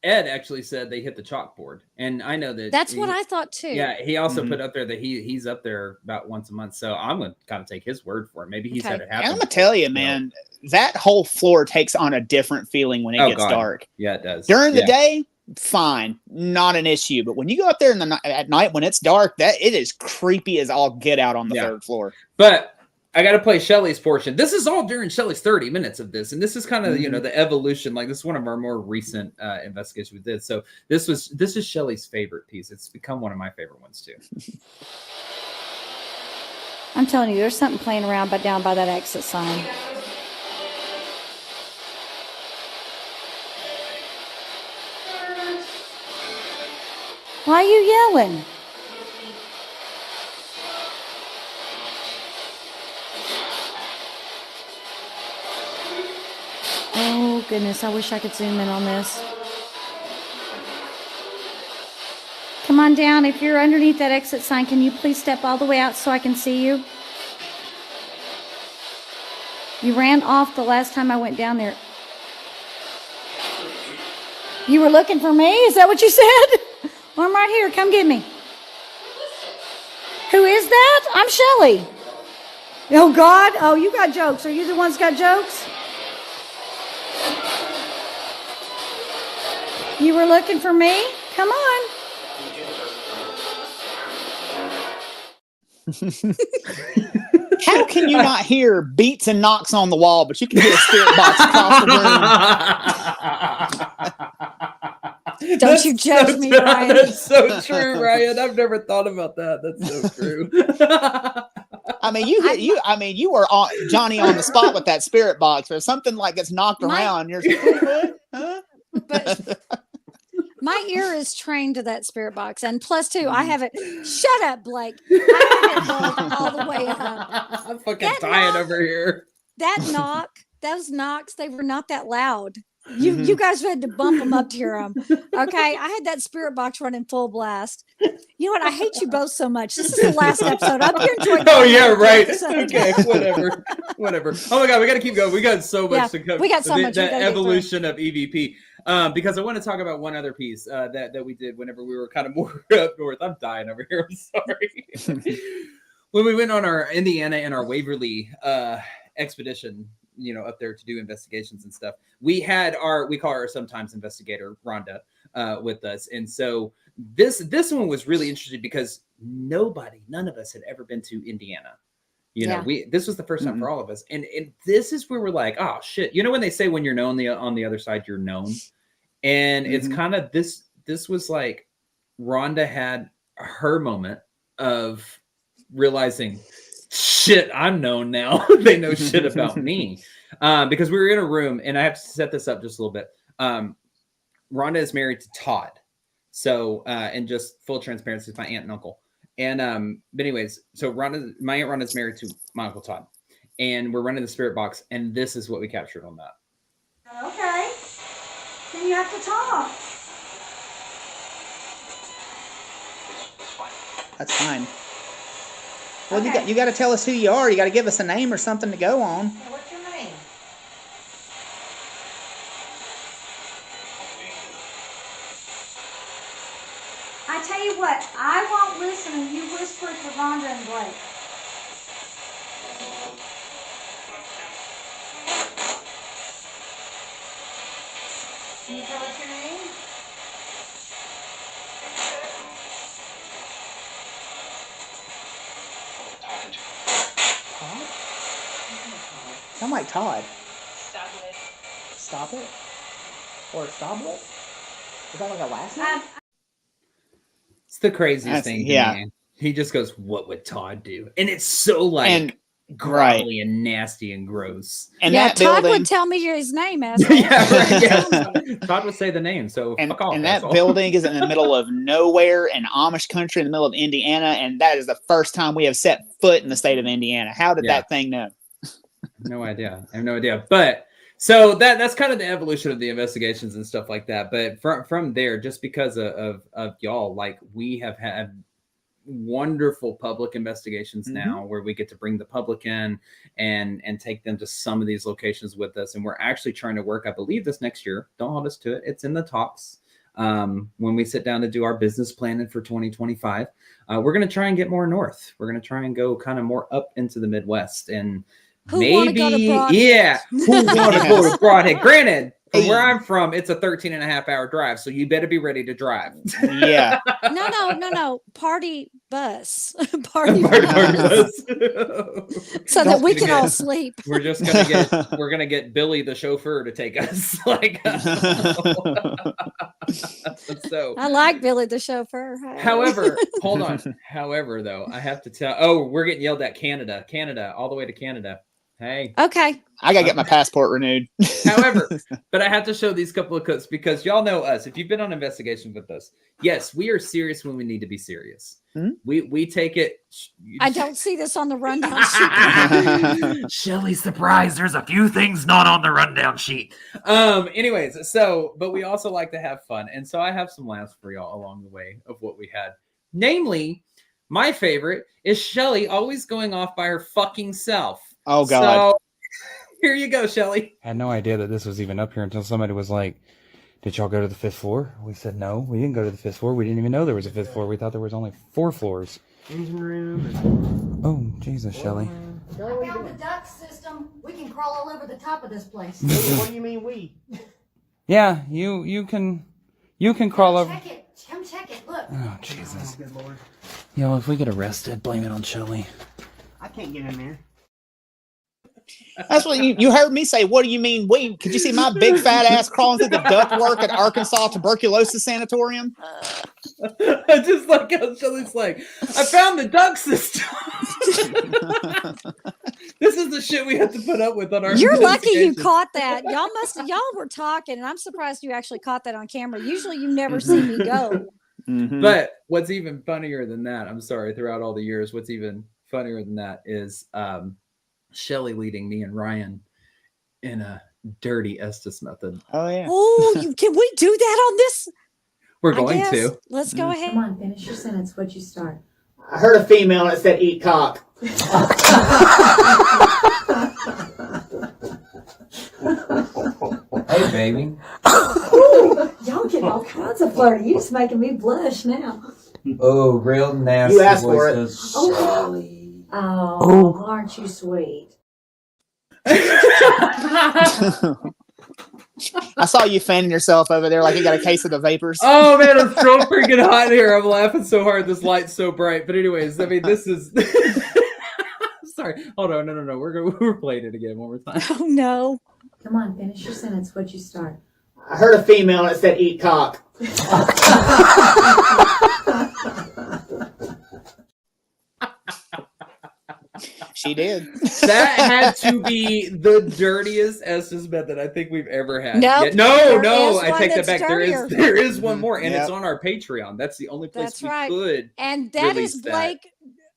Ed actually said they hit the chalkboard, and I know that that's what I thought too. Yeah, he also put up there that he's up there about once a month, so I'm gonna kind of take his word for it. Maybe he's had it happen. And I'm gonna tell you, man, that whole floor takes on a different feeling when it gets dark. Yeah, it does. During the day, fine, not an issue. But when you go up there at night when it's dark, it is creepy as all get out on the third floor. But I got to play Shelly's portion. This is all during Shelly's 30 minutes of this. And this is kind of, the evolution. Like, this is one of our more recent investigations we did. So this is Shelly's favorite piece. It's become one of my favorite ones, too. I'm telling you, there's something playing around down by that exit sign. Why are you yelling? Oh, goodness. I wish I could zoom in on this. Come on down. If you're underneath that exit sign, can you please step all the way out so I can see you? You ran off the last time I went down there. You were looking for me? Is that what you said? Well, I'm right here. Come get me. Who is that? I'm Shelly. Oh, God. Oh, you got jokes. Are you the ones got jokes? You were looking for me? Come on. How can you not hear beats and knocks on the wall, but you can hear a spirit box across the room? Don't you judge me, Ryan. That's so true, Ryan. I've never thought about that. That's so true. You were on Johnny on the spot with that spirit box or something like it's knocked around. You're like, huh? But my ear is trained to that spirit box, and plus two, I have it. Shut up, Blake. I have it all the way up. I'm fucking dying over here. Those knocks, they were not that loud. You guys had to bump them up to hear them. Okay, I had that spirit box running full blast. You know what? I hate you both so much. This is the last episode. I'm here enjoying. Oh yeah, right. Okay, whatever. Oh my God, we got to keep going. We got so much to cover. We got so much. The evolution of EVP. Because I want to talk about one other piece that we did whenever we were kind of more up north. I'm dying over here. I'm sorry. When we went on our Indiana and our Waverly expedition, up there to do investigations and stuff, we call our sometimes investigator Rhonda with us, and so this one was really interesting because none of us had ever been to Indiana. This was the first time for all of us, and this is where we're like, oh shit, when they say when you're known on the other side you're known, and it's kind of this was like Rhonda had her moment of realizing, shit, I'm known now. They know shit about me. Because we were in a room, and I have to set this up just a little bit. Rhonda is married to Todd. So, and just full transparency, it's my aunt and uncle. And but anyways, so my aunt Rhonda is married to my uncle Todd. And we're running the spirit box, and this is what we captured on that. Okay. Then you have to talk. That's fine. Well, you got to tell us who you are. You got to give us a name or something to go on. What's your name? I tell you what, I won't listen and you whisper to Rhonda and Blake. Can you tell us your name? Todd? Sound like Todd. Stop it. Stop it? Or Stoblet? Is that like a last name? It's the craziest thing to me. He just goes, "What would Todd do?" And it's so like grovelly and nasty and gross. And yeah, that Todd building, would tell me his name, asshole. Todd would say the name. So and, fuck off. and that building is in the middle of nowhere in Amish country in the middle of Indiana, and that is the first time we have set foot in the state of Indiana. How did that thing know? No idea. I have no idea. But so that's kind of the evolution of the investigations and stuff like that. But from there, just because of y'all, like we have had wonderful public investigations now where we get to bring the public in and take them to some of these locations with us. And we're actually trying to work, I believe, this next year. Don't hold us to it. It's in the talks. When we sit down to do our business planning for 2025, we're going to try and get more north. We're going to try and go kind of more up into the Midwest and who who want to go to Broadhead. Granted, from where I'm from, it's a 13.5-hour drive, so you better be ready to drive. Yeah. No. Party bus. Party bus. So that we can all sleep. We're gonna get Billy the chauffeur to take us. So I like Billy the chauffeur. However, hold on. However, though, I have to tell. Oh, we're getting yelled at. Canada, all the way to Canada. Hey. Okay. I gotta get my passport renewed. However, but I have to show these couple of clips because y'all know us. If you've been on investigation with us, yes, we are serious when we need to be serious. We take it. I don't see this on the rundown sheet. Shelly's surprised. There's a few things not on the rundown sheet. Anyways, but we also like to have fun, and so I have some laughs for y'all along the way of what we had. Namely, my favorite is Shelly always going off by her fucking self. Oh God. So, here you go, Shelly. I had no idea that this was even up here until somebody was like, "Did y'all go to the 5th floor?" We said, "No, we didn't go to the 5th floor. We didn't even know there was a 5th floor. We thought there was only 4 floors." Engine room. Oh, Jesus, Shelly. I found the duct system. We can crawl all over the top of this place. What do you mean we? Yeah, you can crawl over. Check it. Come check it. Look. Oh, Jesus. Good Lord. Yo, if we get arrested, blame it on Shelly. I can't get in there. That's what you heard me say. What do you mean we? Could you see my big fat ass crawling through the ductwork at Arkansas Tuberculosis Sanatorium? I just like how Shelly's like, I found the duct system. This is the shit we have to put up with on our. You're lucky you caught that. Y'all were talking, and I'm surprised you actually caught that on camera. Usually, you never see me go. But what's even funnier than that? I'm sorry. Throughout all the years, what's even funnier than that is Shelly leading me and Ryan in a dirty Estes method. Oh yeah. Oh, can we do that on this? We're going to. Let's go ahead. Come on, finish your sentence. What'd you start? I heard a female and it said eat cock. Hey, baby. Y'all getting all kinds of flirty. You just making me blush now. Oh, real nasty You asked for it. voices. Oh, aren't you sweet? I saw you fanning yourself over there like you got a case of the vapors. Oh man, it's so freaking hot here. I'm laughing so hard. This light's so bright. But anyways, I mean, this is. Sorry. Hold on. No. We're playing it again one more time. Oh no. Come on, finish your sentence. What'd you start? I heard a female and it said eat cock. She did. That had to be the dirtiest Estes method I think we've ever had. Nope. No, I take that back. Dirtier. There is one more, and Yep. it's on our Patreon. That's the only place That's we right. could. And that release is that. Blake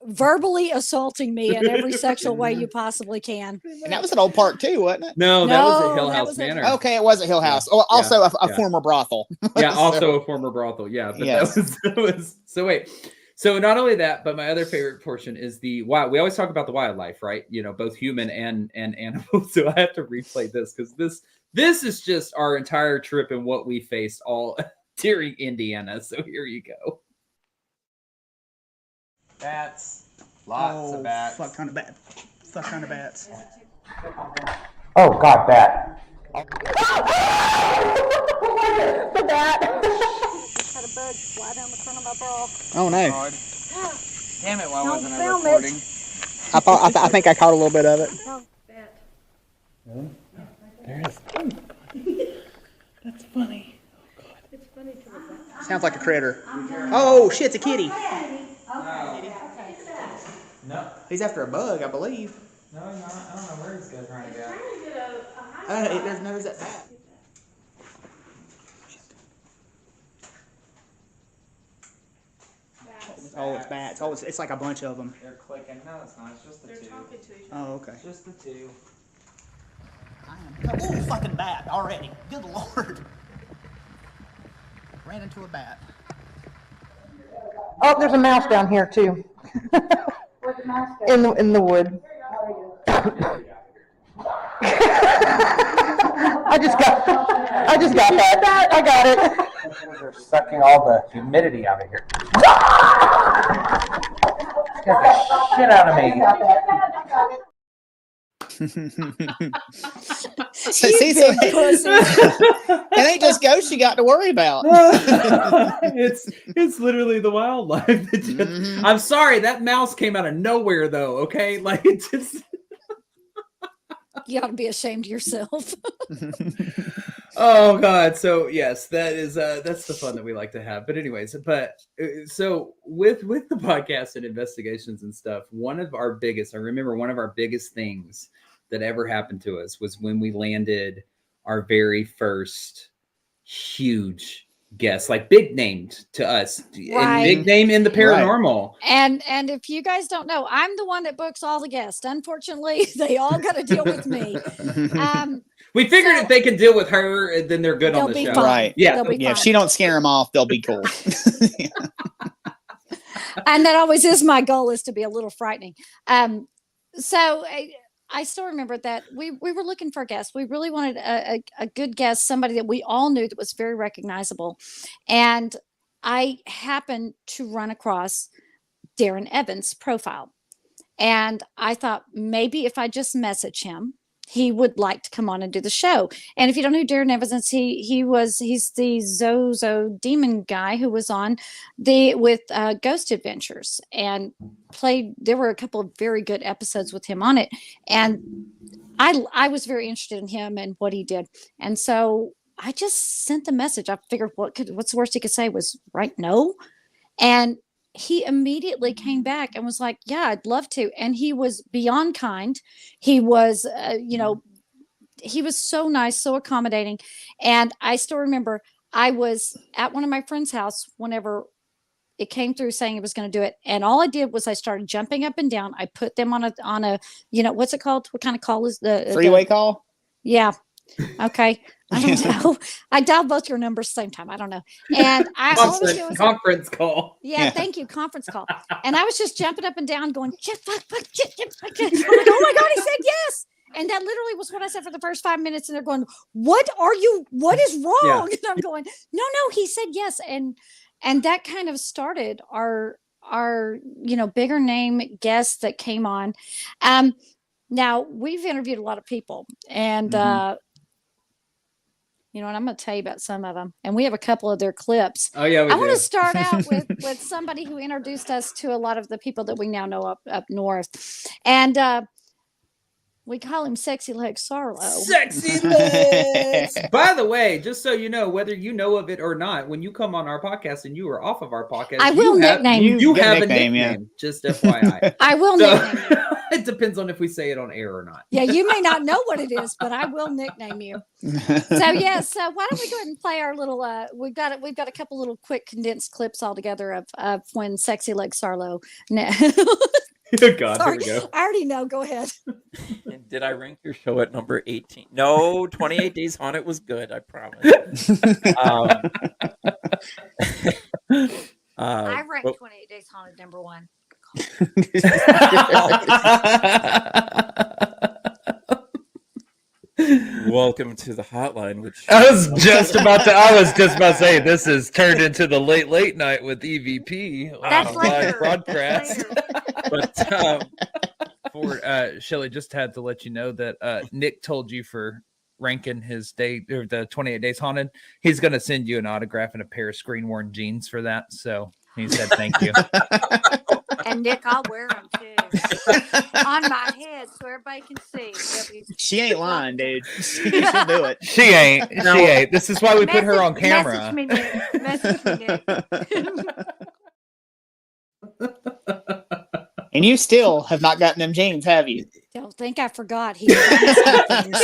verbally assaulting me in every sexual way you possibly can. And that was at Old Park too, wasn't it? No, that was No, at Hill that House was at- Manor. Okay, it was at Hill House. Oh, also a Yeah. former brothel. Yeah, also So- a former brothel. Yeah, but Yes. that was so wait. So not only that, but my other favorite portion is the wild. We always talk about the wildlife, right? You know, both human and animal. So I have to replay this because this is just our entire trip and what we faced all during Indiana. So here you go. Bats. Lots of bats. Fuck ton of bats. Fuck ton of bats. Oh, God, bat. The bat. Had a bug fly down the front of my bra. Oh no. Damn it, why Don't wasn't I film it. recording? I think I caught a little bit of it. Really? There it is. That's funny. Sounds like a critter. Oh shit, it's a kitty. No, He's after a bug, I believe. no, I don't know where this guy's trying to go. There's that bat. Oh, it's bats. Oh, it's like a bunch of them. They're clicking. No, it's not. It's just the two. Talking to each Oh, okay. It's just the two. Oh, fucking bat already. Good lord. Ran into a bat. Oh, there's a mouse down here too. In the wood. I just got that. I got it. They're sucking all the humidity out of here. Scared the shit out of me. It ain't just ghosts you got to worry about. It's literally the wildlife. Mm-hmm. I'm sorry, that mouse came out of nowhere though. Okay, like it's just. You ought to be ashamed of yourself. Oh God! So yes, that's the fun that we like to have. But anyways, so with the podcast and investigations and stuff, I remember one of our biggest things that ever happened to us was when we landed our very first huge guest, like big named to us, Right. and big name in the paranormal. And if you guys don't know, I'm the one that books all the guests. Unfortunately, they all got to deal with me. We figured if they can deal with her, then they're good on the They'll be show. fine. Right. Yeah. They'll be Yeah, if fine. she don't scare them off, they'll be cool. And that always is my goal, is to be a little frightening. So I still remember that we were looking for a guest. We really wanted a good guest, somebody that we all knew that was very recognizable. And I happened to run across Darren Evans' profile. And I thought maybe if I just message him, he would like to come on and do the show. And if you don't know who Darren Evans is, he's the Zozo demon guy who was on with Ghost Adventures and there were a couple of very good episodes with him on it. And I was very interested in him and what he did. And so I just sent the message. I figured what's the worst he could say was right no. And he immediately came back and was like, yeah, I'd love to. And he was beyond kind. He was, he was so nice, so accommodating. And I still remember I was at one of my friend's house whenever it came through saying it was going to do it. And all I did was I started jumping up and down. I put them on a, what's it called? What kind of call is the Freeway call? Yeah. Okay. I don't know. I dialed both your numbers at the same time. I don't know. And all I was doing was conference call. Yeah, thank you. Conference call. And I was just jumping up and down going, shit, fuck, shit. I'm like, oh my God, he said yes. And that literally was what I said for the first 5 minutes. And they're going, what is wrong? Yeah. And I'm going, no, he said yes. And that kind of started our bigger name guests that came on. Now we've interviewed a lot of people, and and I'm going to tell you about some of them. And we have a couple of their clips. Oh yeah, I want to start out with somebody who introduced us to a lot of the people that we now know up north, and we call him Sexy Leg Sarlo. Sexy Legs. By the way, just so you know, whether you know of it or not, when you come on our podcast and you are off of our podcast, I will nickname you. You have a nickname, nickname. yeah. Just FYI. I will nickname you. It depends on if we say it on air or not. Yeah, you may not know what it is, but I will nickname you. So why don't we go ahead and play our little we've got a couple little quick condensed clips all together of when Sexy Leg Sarlo. Oh God, Sorry, here we go. I already know. Go ahead. And did I rank your show at number 18? No, 28 Days Haunted was good, I promise. I ranked 28 Days Haunted number 1. Welcome to the hotline, which I was just about to say this is turned into the late night with EVP. That's live later. broadcast. Later. But for Shelly, just had to let you know that Nick told you for ranking his day or the 28 Days Haunted, he's going to send you an autograph and a pair of screen worn jeans for that. So he said thank you. And Nick, I'll wear them too. it so everybody can see. that we- She ain't lying, dude. She should do it. She ain't. She ain't. This is why we put her on camera. Message me, Nick. Message me, Nick. And you still have not gotten them jeans, have you? Don't think I forgot. He promised me things.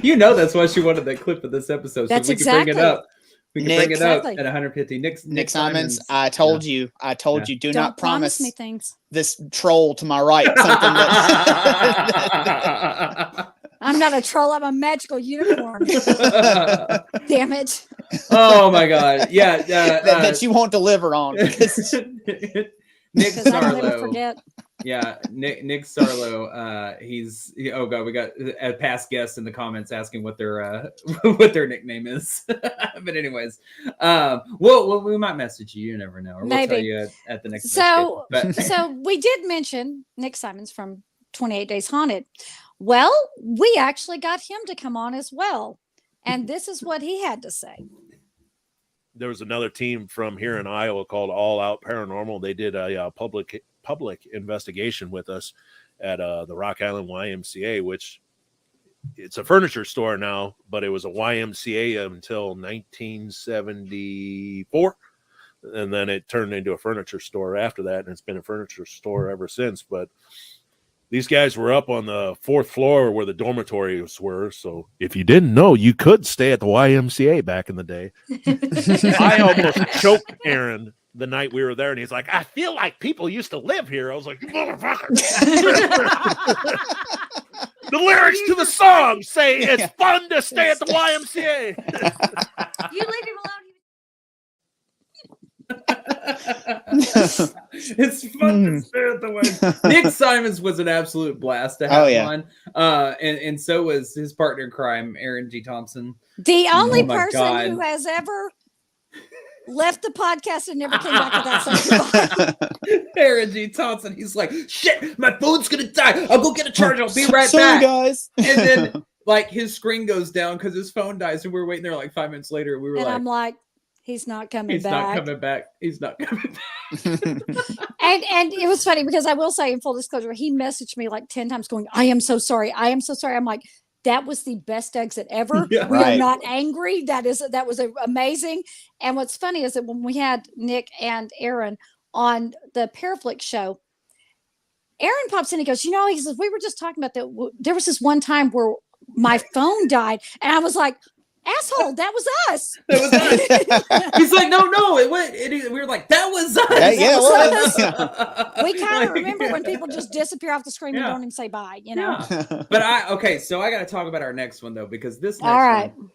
You know that's why she wanted that clip of this episode. That's so we can bring exactly. it up. We can bring it up Exactly. at 150. Nick Simons, I told you, do Don't not promise me things. this troll to my right something that I'm not a troll. I'm a magical unicorn. Damn it. Oh my God. Yeah. that you won't deliver on. Because Nick Because I don't ever Sarlo. forget. Yeah, Nick Sarlo. He's oh god, we got a past guest in the comments asking what their what their nickname is. But anyways, well, we might message you. You never know, or we'll tell you at the next. So, but so we did mention Nick Simons from 28 Days Haunted. Well, we actually got him to come on as well, and this is what he had to say. There was another team from here in Iowa called All Out Paranormal. They did a public investigation with us at the Rock Island YMCA, which it's a furniture store now, but it was a YMCA until 1974. And then it turned into a furniture store after that. And it's been a furniture store ever since. But these guys were up on the 4th floor where the dormitories were. So if you didn't know, you could stay at the YMCA back in the day. I almost choked Aaron the night we were there, and he's like, I feel like people used to live here. I was like, motherfucker. The lyrics to the song say it's fun to stay at the YMCA. You leave him alone. It's fun to stay at the way. Nick Simons was an absolute blast to have on. And so was his partner in crime, Aaron G. Thompson. The only person who has ever left the podcast and never came back to that same Aaron G. Thompson. He's like, shit, my phone's gonna die. I'll go get a charger. I'll be right back. Guys. And then like his screen goes down because his phone dies, and we were waiting there like 5 minutes later. We were and like, I'm like, he's not coming he's back. not coming back. He's not coming back. And it was funny because I will say, in full disclosure, he messaged me like 10 times going, I am so sorry. I am so sorry. I'm like, that was the best exit ever. Yeah, we are not angry. That was amazing. And what's funny is that when we had Nick and Aaron on the Paraflix show, Aaron pops in and goes, he says, we were just talking about that. There was this one time where my phone died. And I was like, asshole, that was us. That was us. He's like, no, it went. We were like, that was us. Yeah, We kind of remember when people just disappear off the screen and don't even say bye, Yeah. But so I got to talk about our next one though, because this next all right. one,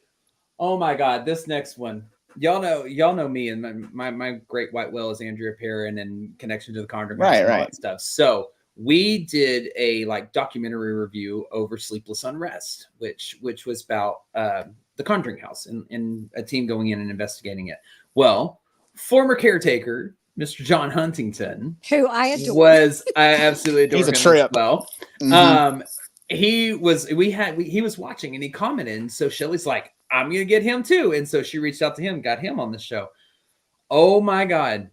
oh my God, this next one, y'all know me, and my great white whale is Andrea Perrin and connection to the Conjuring House and all that stuff. So we did a documentary review over Sleepless Unrest, which was about the Conjuring House and a team going in and investigating it. Well, former caretaker, Mr. John Huntington, who I adore, I absolutely adore. He's a him trip. As well. Mm-hmm. He was watching and he commented. And so Shelly's like, I'm going to get him too. And so she reached out to him, got him on the show. Oh my God.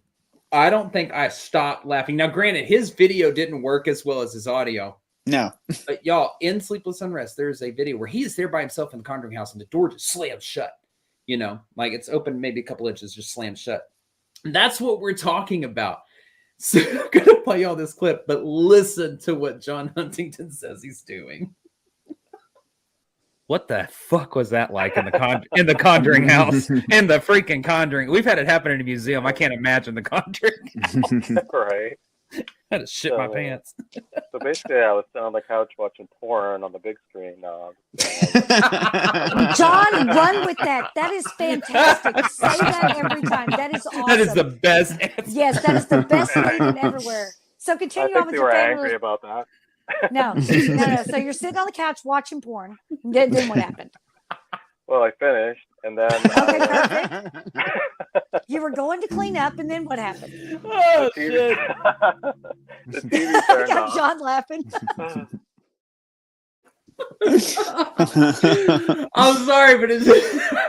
I don't think I stopped laughing. Now, granted, his video didn't work as well as his audio. No. But y'all, in Sleepless Unrest, there's a video where he is there by himself in the Conjuring House and the door just slams shut. Like it's open maybe a couple inches, just slammed shut. And that's what we're talking about. So I'm going to play y'all this clip, but listen to what John Huntington says he's doing. What the fuck was that like in the Conjuring House? In the freaking Conjuring. We've had it happen in a museum. I can't imagine the Conjuring House. Right. I had to shit my pants. So basically, I was sitting on the couch watching porn on the big screen. John, run with that. That is fantastic. Say that every time. That is awesome. That is the best answer. Yes, that is the best statement everywhere. So continue on with your family. I think they were angry about that. No. So you're sitting on the couch watching porn. Then what happened? Well, I finished, and then okay, perfect. You were going to clean up, and then what happened? Oh shit! The TV turned got off. John laughing. I'm sorry, but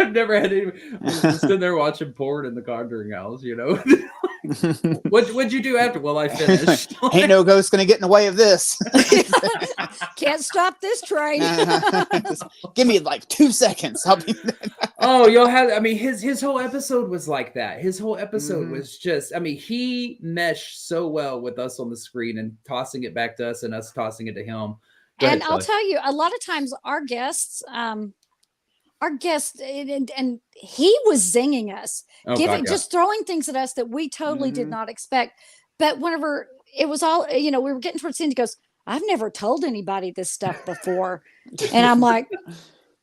I've never had any. I'm just sitting there watching porn in the Conjuring House, What'd you do after? Well, I finished. Ain't no ghost gonna get in the way of this. Can't stop this train. Just give me like 2 seconds. I'll be Oh, you'll have. I mean, his whole episode was like that. His whole episode was just. I mean, he meshed so well with us on the screen and tossing it back to us and us tossing it to him. Go And ahead, I'll Shelley. tell you, a lot of times our guests, and he was zinging us, Oh, giving, God, yeah. just throwing things at us that we totally did not expect. But whenever it was all, we were getting towards the end, he goes, "I've never told anybody this stuff before," and I'm like,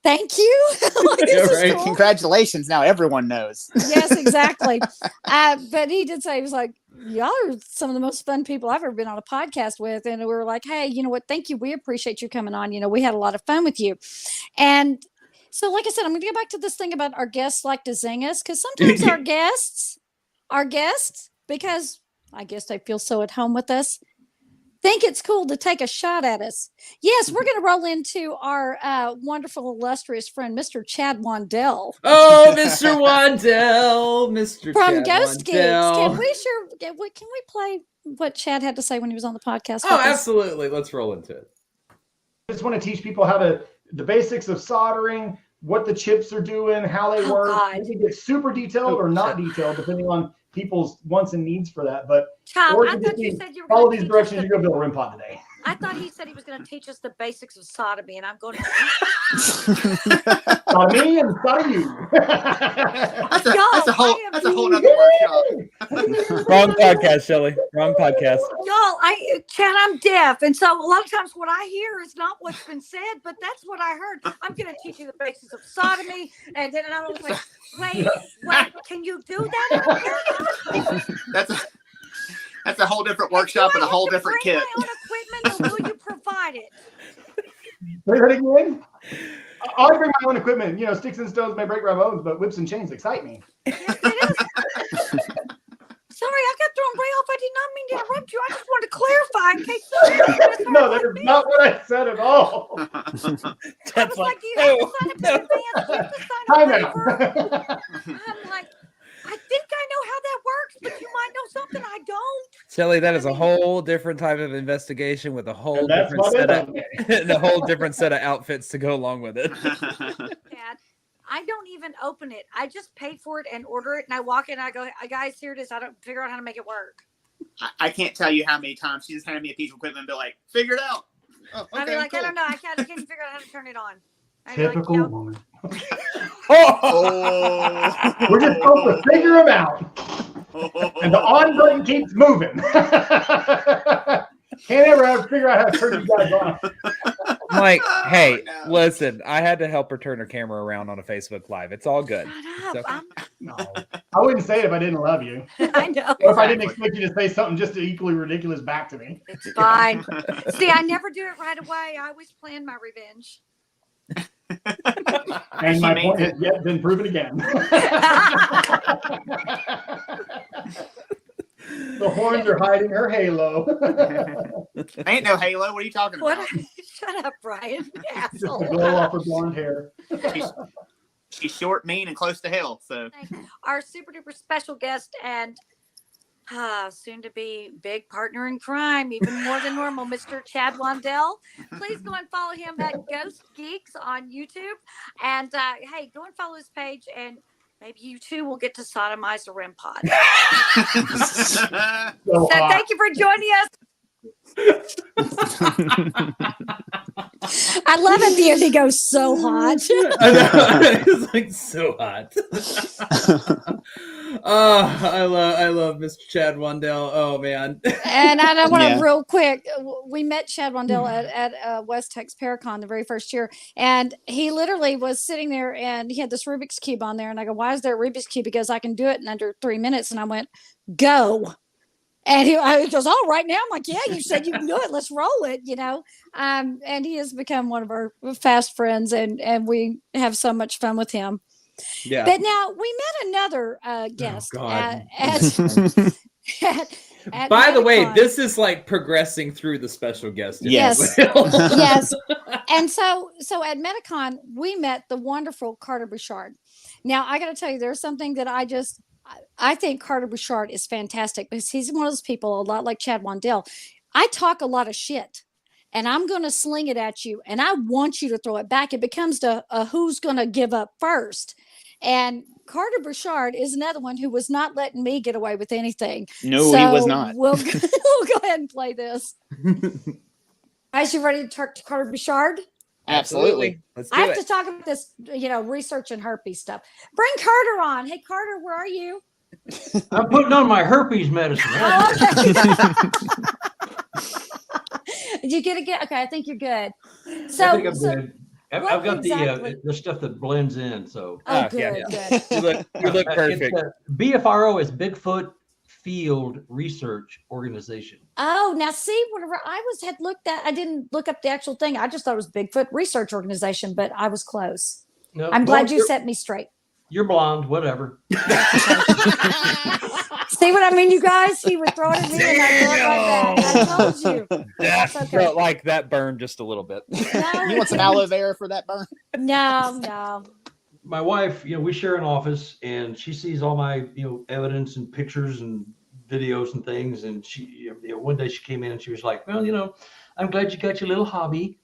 "Thank you." Like, this is right. cool. Congratulations! Now everyone knows. Yes, exactly. But he did say, he was like, "Y'all are some of the most fun people I've ever been on a podcast with." And we were like, "Hey, you know what? Thank you. We appreciate you coming on. We had a lot of fun with you." And so, like I said, I'm going to go back to this thing about our guests like to zing us, because sometimes our guests, because I guess they feel so at home with us, think it's cool to take a shot at us. Yes, we're going to roll into our wonderful, illustrious friend, Mr. Chad Wandell. Oh, Mr. Wandell, Mr. From Chad Ghost Geeks. Wandell. Can we play what Chad had to say when he was on the podcast? Oh, with us? absolutely. Let's roll into it. I just want to teach people the basics of soldering, what the chips are doing, how they work. God. You can get super detailed or not detailed, depending on people's wants and needs for that. But Tom, or I you thought can you see, said you were follow gonna these teach directions. us You go build a REM pod today. I thought he said he was going to teach us the basics of sodomy, and I'm going to. Sodomy and sodomy. That's a whole other workshop. Wrong podcast, Shelley. Wrong podcast. Y'all, Chad, I'm deaf, and so a lot of times what I hear is not what's been said, but that's what I heard. I'm going to teach you the basics of sodomy, and then I was like, wait, can you do that? That's a whole different workshop and a whole different kit. My own equipment, or will you provide it? Say that again. I'll bring my own equipment. Sticks and stones may break my bones, but whips and chains excite me. Sorry, I got thrown right off. I did not mean to interrupt you. I just wanted to clarify in case No, that is not what I said at all. That's like, do you have to sign up in advance? Do you have to sign Time a out. waiver? I'm like, I think I know how that works, but you might know something I don't. Shelley, that is a whole different type of investigation with a whole And that's different what setup it and a whole different set of outfits to go along with it. Dad, I don't even open it. I just pay for it and order it, and I walk in and I go, guys, here it is. I don't figure out how to make it work. I can't tell you how many times she just handed me a piece of equipment and be like, figure it out. Oh, I'd be like, cool. I don't know. I can't even figure out how to turn it on. I'd be Typical like, woman. Oh. We're just supposed to figure them out. And the on button keeps moving. Can't ever figure out how to turn you guys on. I'm like, hey, listen, I had to help her turn her camera around on a Facebook Live. It's all good. Shut up. No, I wouldn't say it if I didn't love you. I know. Or if I didn't expect you to say something just equally ridiculous back to me. It's fine. See, I never do it right away. I always plan my revenge. And my point has yet been proven again. The horns are hiding her halo. Ain't no halo. What are you talking about? Shut up, Brian. Just the glow off her blonde hair. She's short, mean, and close to hell. So our super duper special guest and soon to be big partner in crime, even more than normal, Mr. Chad Wandell. Please go and follow him at Ghost Geeks on YouTube. And hey, go and follow his page, and maybe you too will get to sodomize a REM pod. So thank you for joining us. I love at the end he goes so hot. I know. It's like so hot. Oh, I love Mr. Chad Wandell. Oh man. And I want to real quick. We met Chad Wandell at West Tex Paracon the very first year, and he literally was sitting there and he had this Rubik's Cube on there, and I go, "Why is there a Rubik's Cube?" He goes, "I can do it in under 3 minutes," and I went, "Go." And he goes, "Oh, right now." I'm like, "Yeah, you said you can do it. Let's roll it," And he has become one of our fast friends, and we have so much fun with him. Yeah. But now we met another guest at By the way, this is like progressing through the special guest. Yes. Yes. And so at Metacon, we met the wonderful Carter Bouchard. Now, I got to tell you, there's something that I just I think Carter Bouchard is fantastic because he's one of those people, a lot like Chad Wandell. I talk a lot of shit and I'm going to sling it at you and I want you to throw it back. It becomes a who's going to give up first. And Carter Bouchard is another one who was not letting me get away with anything. No, he was not. We'll go ahead and play this. Guys, you ready to talk to Carter Bouchard? Absolutely. Let's do I have it. to talk about this, research and herpes stuff. Bring Carter on. Hey, Carter, where are you? I'm putting on my herpes medicine. Did you get it? Okay, I think you're good. I think I'm good. I've got exactly? the stuff that blends in. So good. You look perfect. BFRO is Bigfoot Field Research Organization. Oh, now see, whenever I didn't look up the actual thing. I just thought it was Bigfoot Research Organization, but I was close. No, I'm glad you set me straight. You're blonde, whatever. See what I mean, you guys? He would throw it at me and I throw it right back. I told you. That's okay. felt like that burned just a little bit. No, You want some aloe vera for that burn? No. My wife, we share an office, and she sees all my, evidence and pictures and videos and things. And she, one day she came in and she was like, "Well, I'm glad you got your little hobby."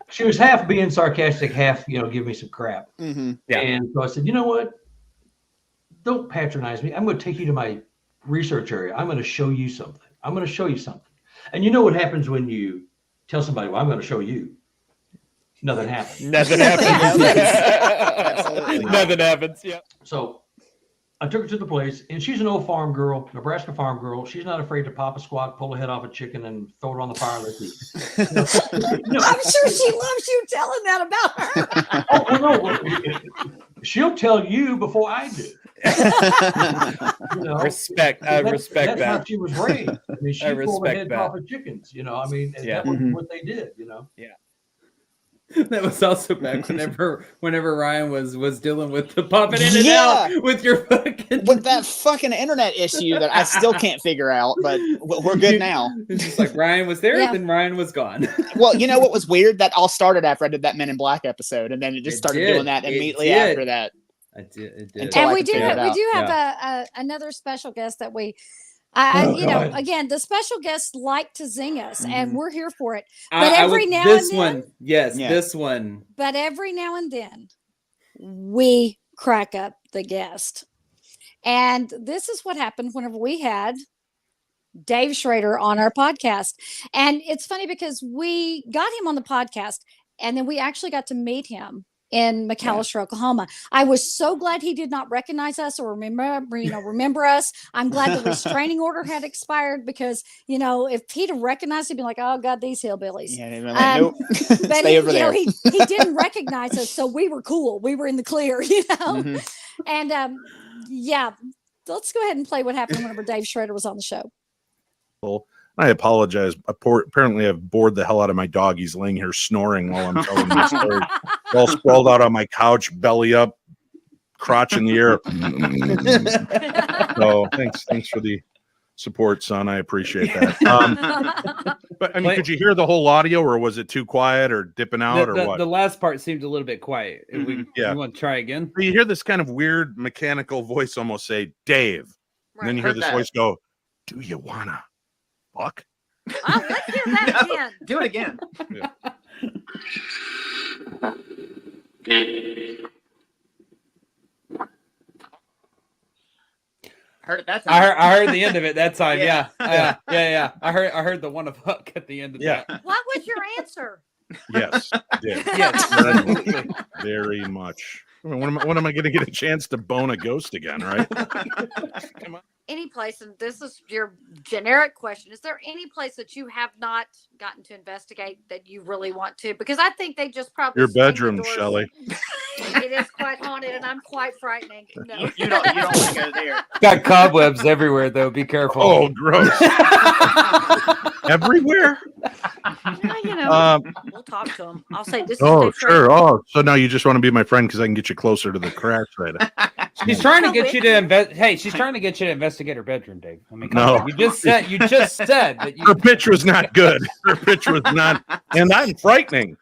She was half being sarcastic, half, give me some crap. Mm-hmm. Yeah. And so I said, you know what? Don't patronize me. I'm going to take you to my research area. I'm going to show you something. And you know what happens when you tell somebody, well, I'm going to show you. Nothing happens. Nothing happens. Yeah. So I took her to the place, and she's an old farm girl, Nebraska farm girl. She's not afraid to pop a squat, pull a head off a chicken, and throw it on the fire and let's eat. I'm sure she loves you telling that about her. No. She'll tell you before I do. Respect. I respect that's that. how she was raised. I mean, she pulled the heads off of chickens. And that was what they did. Yeah. That was also back whenever Ryan was dealing with the popping in and out with your with that fucking internet issue that I still can't figure out, but we're good now. It's just like Ryan was there, then Ryan was gone. Well, you know what was weird? That all started after I did that Men in Black episode, and then it just started doing that immediately after that. It did. And we do have another special guest that we. Again, the special guests like to zing us, and we're here for it. But this one. But every now and then, we crack up the guest, and this is what happened whenever we had Dave Schrader on our podcast. And it's funny because we got him on the podcast, and then we actually got to meet him in McAllister, Oklahoma. I was so glad he did not recognize us or remember us. I'm glad the restraining order had expired because, if he'd have recognized, he'd be like, "Oh God, these hillbillies." Yeah, like, nope. But Stay over there. He didn't recognize us, so we were cool. We were in the clear, Mm-hmm. And let's go ahead and play what happened whenever Dave Schrader was on the show. Well, I apologize. Apparently, I've bored the hell out of my dog. He's laying here snoring while I'm telling this story. All sprawled out on my couch, belly up, crotch in the air. So thanks for the support, son. I appreciate that. But I mean, could you hear the whole audio, or was it too quiet, or dipping out, or what? The last part seemed a little bit quiet. You want to try again? You hear this kind of weird mechanical voice almost say, "Dave," and then you hear this voice go, "Do you wanna fuck?" Oh, let's hear that again. Do it again. Yeah. Heard it that time. I heard the end of it that time. Yeah. I heard the one of fuck at the end of that. What was your answer? Yes. Yeah. Yes. Very much. I mean, when am I going to get a chance to bone a ghost again, right? Come on. Any place, and this is your generic question, is there any place that you have not gotten to investigate that you really want to? Because I think they just probably your bedroom, Shelley. It is quite haunted, and I'm quite frightening. No. You don't want to go there. Got cobwebs everywhere, though. Be careful. Oh, gross. Everywhere? We'll talk to them. I'll say this. Oh, sure. Oh, so now you just want to be my friend because I can get you closer to the crash right. She's trying to get you to invest. Hey, she's trying to get you to investigate her bedroom, Dave. I mean, no, you just said that her pitch was not good. Her pitch was not, and I'm frightening.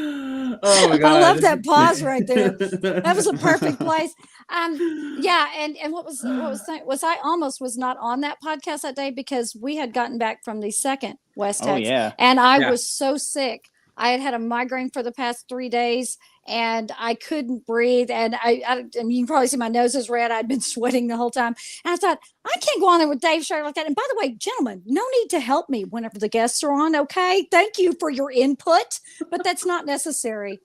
Oh my god! I love that pause right there. That was a perfect place. Yeah, and what was I almost was not on that podcast that day because we had gotten back from the second West Oh Texas, yeah. and I Yeah. was so sick. I had a migraine for the past 3 days, and I couldn't breathe. And and you can probably see my nose is red. I'd been sweating the whole time. And I thought, I can't go on there with Dave Sherry like that. And by the way, gentlemen, no need to help me whenever the guests are on. Okay, thank you for your input, but that's not necessary.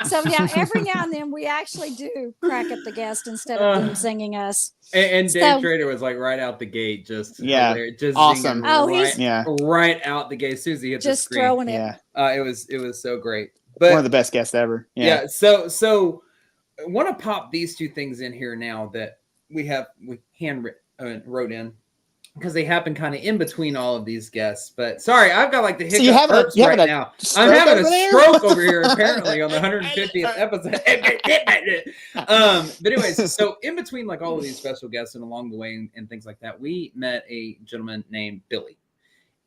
So yeah, every now and then we actually do crack up the guest instead of them singing us. And So- Dave Trader was like right out the gate, just Yeah, hilarious, just awesome. singing Oh, he's- right out the gate. As soon as he hit Just the screen, throwing it. Yeah, it was so great. But one of the best guests ever. yeah. So I want to pop these two things in here now that we wrote in because they happen kind of in between all of these guests. But sorry, I've got like the So you having a- hiccups you right having a now. I'm stroke having a over there? stroke over here apparently on the 150th episode. But anyways, so in between like all of these special guests and along the way and things like that, we met a gentleman named Billy.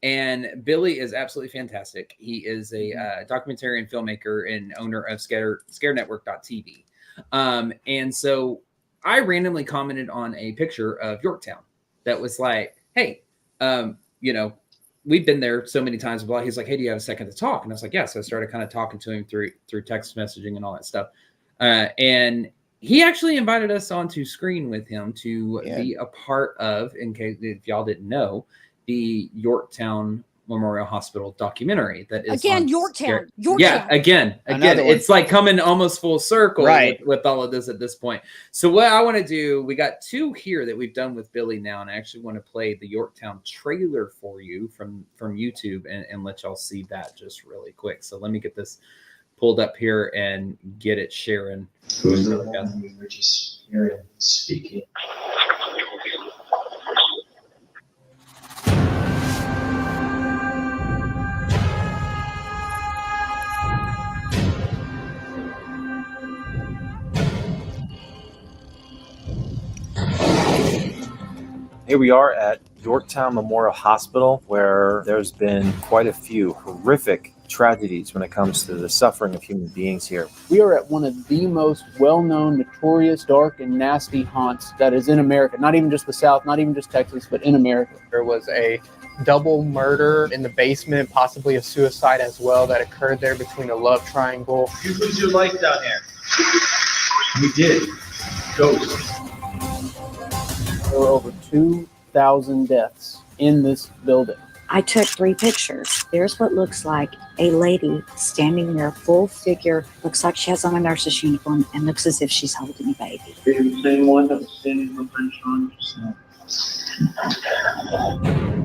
And Billy is absolutely fantastic. He is a documentarian filmmaker and owner of scarenetwork.tv. And so I randomly commented on a picture of Yorktown that was like, hey, we've been there so many times. Blah. He's like, hey, do you have a second to talk? And I was like, yeah. So I started kind of talking to him through text messaging and all that stuff. And he actually invited us onto screen with him to be a part of, in case if y'all didn't know, the Yorktown Memorial Hospital documentary that is Again, on Yorktown. Yeah, again, Another one. it's like coming almost full circle Right. with all of this at this point. So what I want to do, we got 2 here that we've done with Billy now, and I actually want to play the Yorktown trailer for you from YouTube and let y'all see that just really quick. So let me get this pulled up here and get it sharing. Who's the one we were just hearing speaking? Here we are at Yorktown Memorial Hospital, where there's been quite a few horrific tragedies when it comes to the suffering of human beings here. We are at one of the most well-known, notorious, dark, and nasty haunts that is in America. Not even just the South, not even just Texas, but in America. There was a double murder in the basement, possibly a suicide as well, that occurred there between a love triangle. You lose your life down here. We did. Ghost. There were over 2,000 deaths in this building. I took 3 pictures. There's what looks like a lady standing there, full figure, looks like she has on a nurse's uniform and looks as if she's holding a baby. Are you the same one that was standing with French on yourself?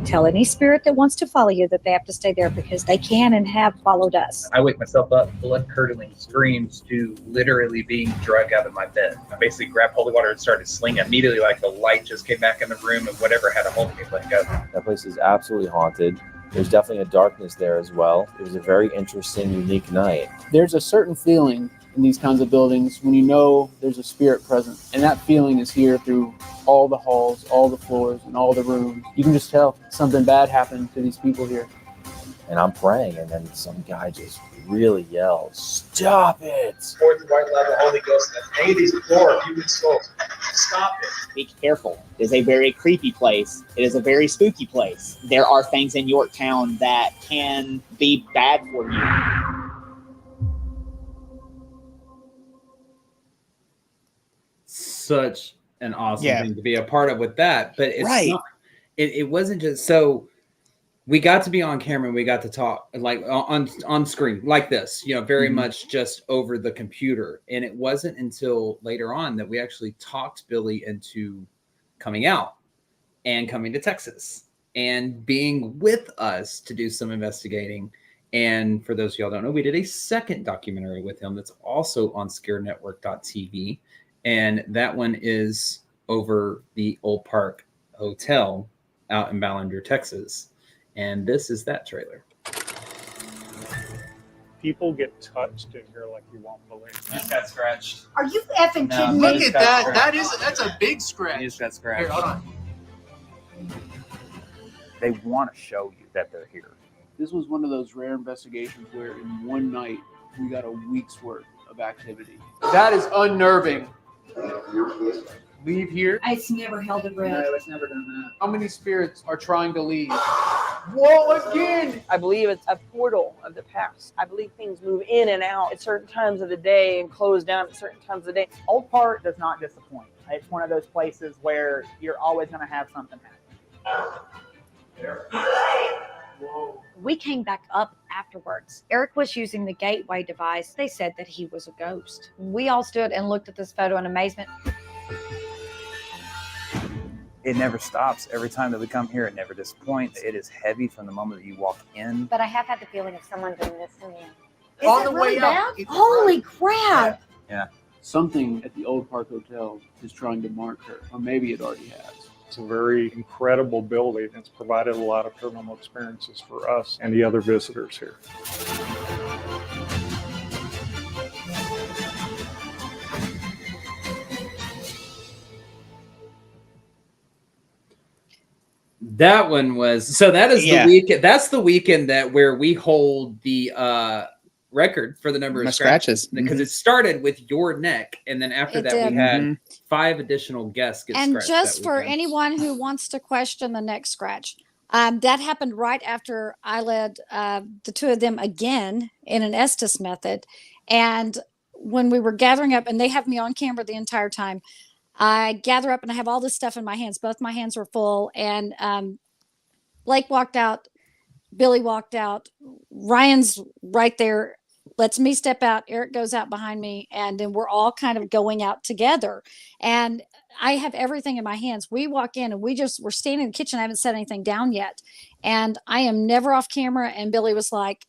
Tell any spirit that wants to follow you that they have to stay there because they can and have followed us. I wake myself up, blood-curdling screams to literally being dragged out of my bed. I basically grabbed holy water and started slinging immediately, like the light just came back in the room and whatever had a hold of me let go. That place is absolutely haunted. There's definitely a darkness there as well. It was a very interesting, unique night. There's a certain feeling in these kinds of buildings when you know there's a spirit present. And that feeling is here through all the halls, all the floors, and all the rooms. You can just tell something bad happened to these people here. And I'm praying, and then some guy just really yells, "Stop it!" Fourth white level Holy Ghost that any of these poor human souls. Stop it. Be careful. It is a very creepy place. It is a very spooky place. There are things in Yorktown that can be bad for you. Such an awesome thing to be a part of with that, but it's not, it wasn't just so we got to be on camera and we got to talk like on screen like this, very much just over the computer. And it wasn't until later on that we actually talked Billy into coming out and coming to Texas and being with us to do some investigating. And for those of y'all who don't know, we did a second documentary with him that's also on scarenetwork.tv. And that one is over the Old Park Hotel out in Ballinger, Texas. And this is that trailer. People get touched in here like you won't believe. He's got scratched. Are you effing kidding me? Look at that. That's a big scratch. He's got scratched. Here, hold on. They want to show you that they're here. This was one of those rare investigations where in one night, we got a week's worth of activity. That is unnerving. Leave here? It's never held a breath. No, it's never done that. How many spirits are trying to leave? Whoa, again! I believe it's a portal of the past. I believe things move in and out at certain times of the day and close down at certain times of the day. Old Park does not disappoint. It's one of those places where you're always going to have something happen. We came back up afterwards. Eric was using the gateway device. They said that he was a ghost. We all stood and looked at this photo in amazement. It never stops. Every time that we come here, it never disappoints. It is heavy from the moment that you walk in. But I have had the feeling of someone doing this to me. On the way out. Holy crap! Yeah. Something at the Old Park Hotel is trying to mark her, or maybe it already has. It's a very incredible building. It's provided a lot of paranormal experiences for us and the other visitors here. That one was that is the weekend. That's the weekend where we hold the record for the number of scratches because it started with your neck, and then after that we had 5 additional guests get and scratched. Just for anyone who wants to question the neck scratch, that happened right after I led the 2 of them again in an Estes method, and when we were gathering up, and they have me on camera the entire time. I gather up and I have all this stuff in my hands. Both my hands were full. And Blake walked out. Billy walked out. Ryan's right there. Lets me step out. Eric goes out behind me. And then we're all kind of going out together. And I have everything in my hands. We walk in and we're standing in the kitchen. I haven't set anything down yet. And I am never off camera. And Billy was like,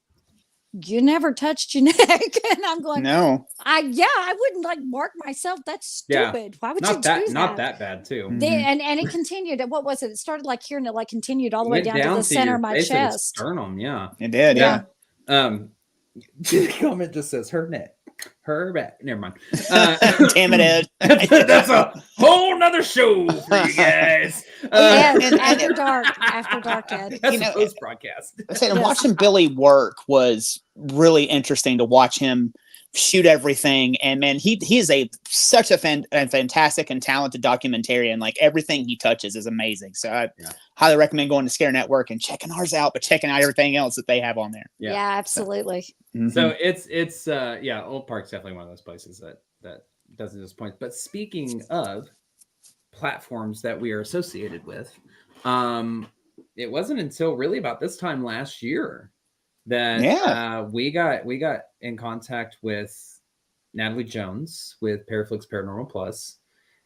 you never touched your neck. And I'm going, no. I wouldn't like mark myself. That's stupid. Why would you do that? Not that bad too. And it continued. What was it? It started like here and it like continued all the way down to the center of my chest. Sternum, yeah. It did, yeah. The comment just says her neck. Her back. Never mind. Damn it, Ed. That's a whole nother show for you guys. After dark, Ed. That's a post broadcast. Watching Billy work was really interesting to watch him shoot everything. And man, he is such a fantastic and talented documentarian. Like everything he touches is amazing. So I highly recommend going to Scare Network and checking ours out, but checking out everything else that they have on there. Yeah, absolutely. So it's Old Park's definitely one of those places that doesn't disappoint. But speaking of platforms that we are associated with, it wasn't until really about this time last year that we got in contact with Natalie Jones with Paraflix Paranormal Plus,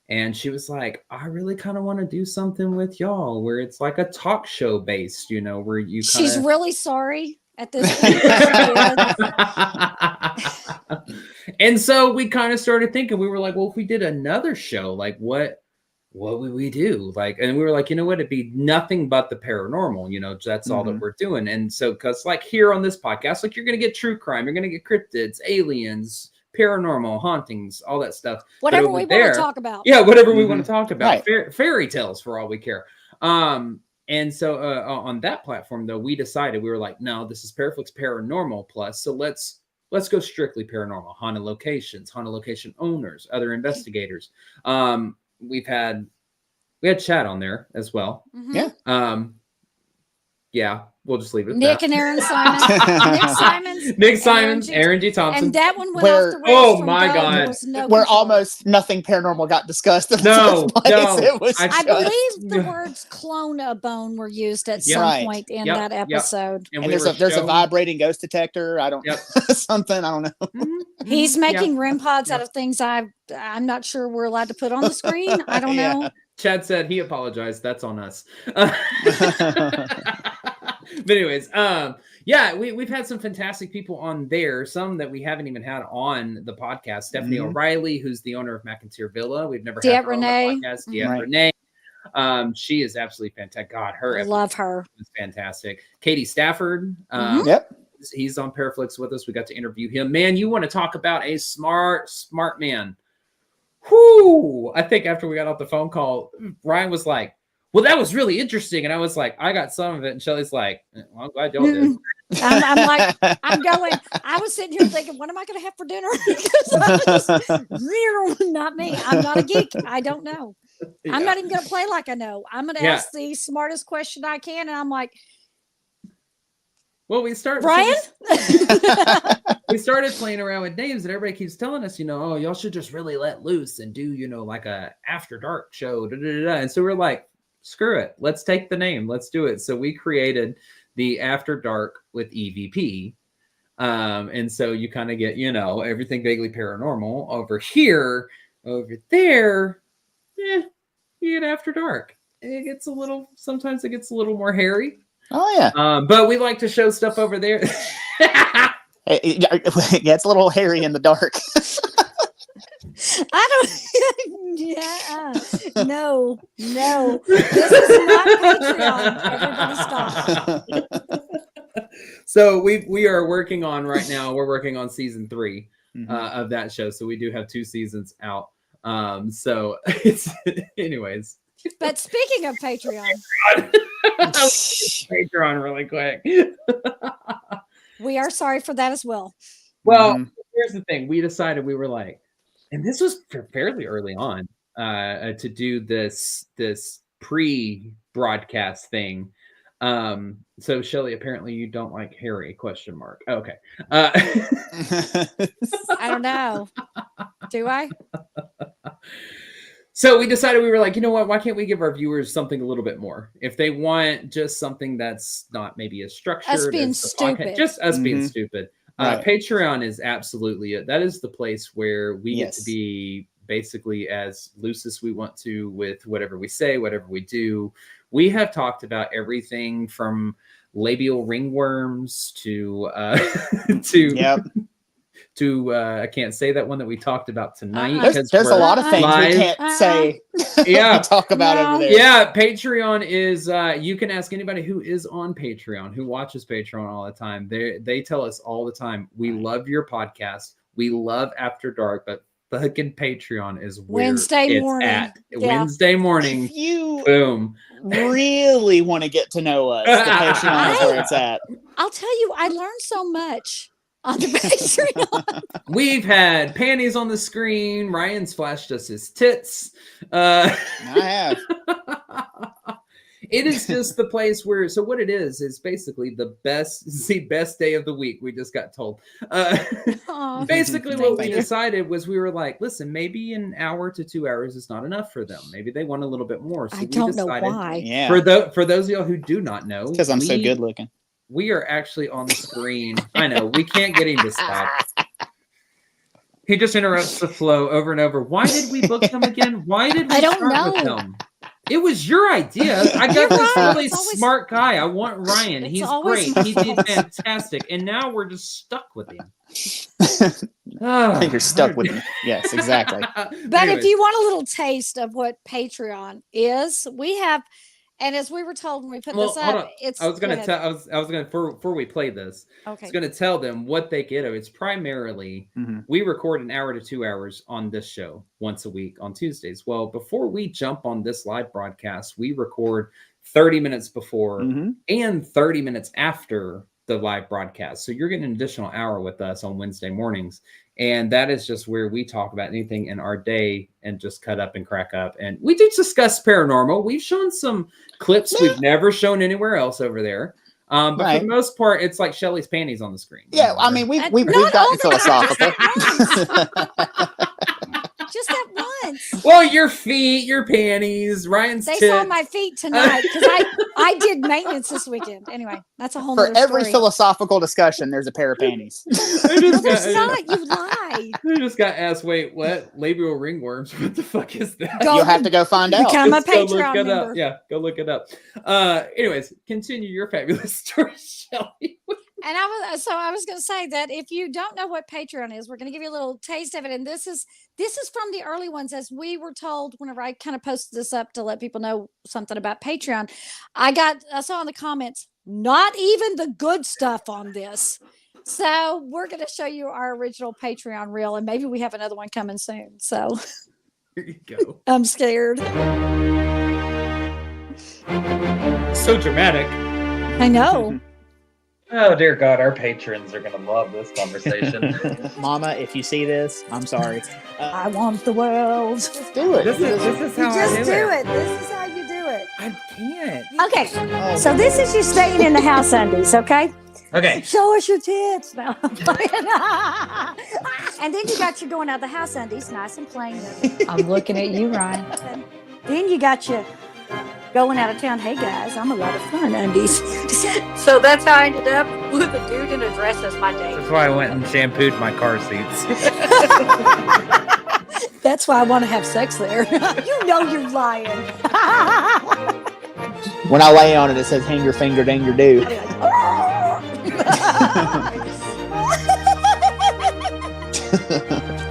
and she was like, I really kind of want to do something with y'all where it's like a talk show based, where you she's really sorry at this point. And so we kind of started thinking, we were like, well, if we did another show, like what would we do? And we were like, you know what? It'd be nothing but the paranormal, that's all that we're doing. And so, cause like here on this podcast, like you're going to get true crime, you're going to get cryptids, aliens, paranormal hauntings, all that stuff. Whatever we want to talk about. Yeah. Whatever we want to talk about. Right. Fairy tales for all we care. And so on that platform though, we decided, we were like, no, this is Paraflix Paranormal Plus. So let's go strictly paranormal, haunted locations, haunted location owners, other investigators. We had Chad on there as well. Yeah, we'll just leave it at Nick that. and Aaron Simons. Nick Simons, Aaron G. Thompson. And that one went off the rails. Oh my God. Where almost nothing paranormal got discussed. No. I believe the words clone a bone were used at some point in that episode. And there's a vibrating ghost detector. I don't something. I don't know. He's making REM pods out of things I'm not sure we're allowed to put on the screen. I don't know. Chad said he apologized. That's on us. But anyways, we've had some fantastic people on there. Some that we haven't even had on the podcast. Stephanie O'Reilly, who's the owner of McIntyre Villa. We've never had her on the podcast. Renee. She is absolutely fantastic. God, I love her. It's fantastic. Katie Stafford. He's on Paraflix with us. We got to interview him. Man, you want to talk about a smart man. Whoo! I think after we got off the phone call, Ryan was like, well, that was really interesting. And I was like, I got some of it. And Shelly's like, well, I'm glad y'all did. I'm like, I was sitting here thinking, what am I going to have for dinner? Because not me. I'm not a geek. I don't know. Yeah. I'm not even going to play like I know. I'm going to Yeah. ask the smartest question I can. And I'm like, well, we started. Brian? We started playing around with names, and everybody keeps telling us, oh, y'all should just really let loose and do, like a after dark show. And so we're like, screw it. Let's take the name. Let's do it. So we created the After Dark with EVP. And so you kind of get, everything vaguely paranormal over here, over there. You get After Dark. Sometimes it gets a little more hairy. Oh yeah. But we like to show stuff over there. Yeah, it's a little hairy in the dark. I don't. Yeah. No. This is not Patreon. Everybody stop. So we are working on right now. We're working on season 3 of that show. So we do have 2 seasons out. So it's anyways. But speaking of Patreon, Patreon really quick. We are sorry for that as well. Well, here's the thing. We decided we were like, and this was fairly early on, to do this pre-broadcast thing. So Shelly, apparently you don't like Harry? ? Okay. I don't know. Do I? So we decided, we were like, you know what? Why can't we give our viewers something a little bit more? If they want just something that's not maybe as structured, us being as the podcast, stupid. just us being stupid. Right. Patreon is absolutely it. That is the place where we get Yes. to be basically as loose as we want to with whatever we say, whatever we do. We have talked about everything from labial ringworms to I can't say that one that we talked about tonight. There's a lot of things we can't say. Yeah, talk about over there. Yeah, Patreon is. You can ask anybody who is on Patreon, who watches Patreon all the time. They tell us all the time, we love your podcast, we love After Dark, but fucking Patreon is where Wednesday it's morning. at. Yeah. Wednesday morning. If you boom. really want to get to know us, the Patreon is where it's at. I'll tell you, I learned so much on the Patreon. We've had panties on the screen. Ryan's flashed us his tits. I have. It is just the place where, so what it is basically the best day of the week. We just got told. Basically what we decided was, we were like, listen, maybe an hour to 2 hours is not enough for them. Maybe they want a little bit more. So I don't know why. Yeah. For those of y'all who do not know, Because I'm so good looking. we are actually on the screen. I know, we can't get him to stop. He just interrupts the flow over and over. Why did we book them again? Why did we I don't start with know. them? It was your idea. I got You're this right. really It's always- smart guy. I want Ryan. It's He's always great. my He did fault. fantastic. And now we're just stuck with him. I think you're stuck with me. Yes, exactly. But Anyways. if you want a little taste of what Patreon is, we have, and as we were told when we put this hold up, on. it's. I was gonna go ahead. tell. I was gonna before we play this. I Okay. was gonna tell them what they get. It's primarily we record an hour to 2 hours on this show once a week on Tuesdays. Well, before we jump on this live broadcast, we record 30 minutes before and 30 minutes after the live broadcast. So you're getting an additional hour with us on Wednesday mornings. And that is just where we talk about anything in our day and just cut up and crack up. And we do discuss paranormal. We've shown some clips we've never shown anywhere else over there. But for Right. the most part, it's like Shelly's panties on the screen. Yeah, I mean, we've Not gotten all the philosophical. Just at once. Well, your feet, your panties, Ryan's They tits. saw my feet tonight because I did maintenance this weekend. Anyway, that's a whole For nother every story. philosophical discussion, there's a pair of panties. No, there's not. You lie. I just got asked, wait, what? Labial ringworms? What the fuck is that? You'll have to go find out. Become a Just go look Patreon it member. up. Yeah, go look it up. Anyways, continue your fabulous story, Shelly. And I was going to say that if you don't know what Patreon is, we're going to give you a little taste of it. And this is from the early ones, as we were told whenever I kind of posted this up to let people know something about Patreon. I saw in the comments, not even the good stuff on this. So we're going to show you our original Patreon reel, and maybe we have another one coming soon. So Here you go. I'm scared. So dramatic. I know. Oh dear God, our patrons are gonna love this conversation. Mama, if you see this, I'm sorry. I want the world. Just do it. This is how I Just do do it. it. This is how you do it. I can't. Okay, so this is you staying in the house undies, okay? Okay. Show us your tits. No, I'm playing. And then you got your going out the house undies, nice and plain. I'm looking at you, Ryan. Then you got your going out of town. Hey guys, I'm a lot of fun undies. So that's how I ended up with a dude in a dress as my date. That's why I went and shampooed my car seats. That's why I want to have sex there. You know you're lying. When I lay on it, it says hang your finger, dang your do.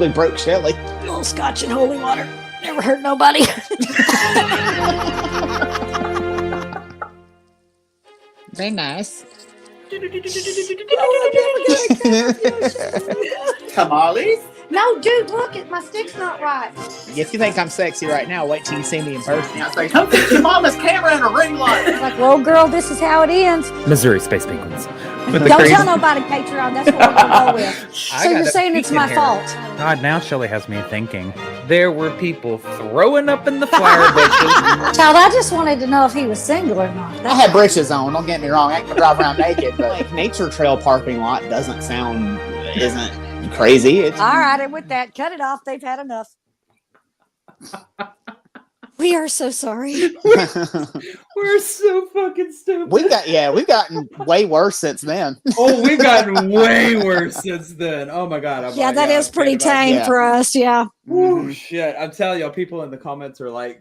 We broke Shelly. A little scotch and holy water. Never hurt nobody. Very nice. Tamales? No, dude, look, my stick's not right. If you think I'm sexy right now, wait till you see me in person. I say, come get your mama's camera and a ring light. Like, well, girl, this is how it ends. Missouri Space Penguins. Don't tell nobody, Patreon. That's what we're gonna go with. So you're saying it's my fault? God, now Shelly has me thinking. There were people throwing up in the flower bushes. Child, I just wanted to know if he was single or not. I had britches on. Don't get me wrong. I can drive around naked, but like nature trail parking lot isn't crazy. It's All right, and with that, cut it off. They've had enough. We are so sorry. We're so fucking stupid. we've gotten way worse since then. Oh, we've gotten way worse since then. Oh my God. Yeah, that is pretty tame for us. Yeah. Woo, shit. I'm telling y'all, people in the comments are like,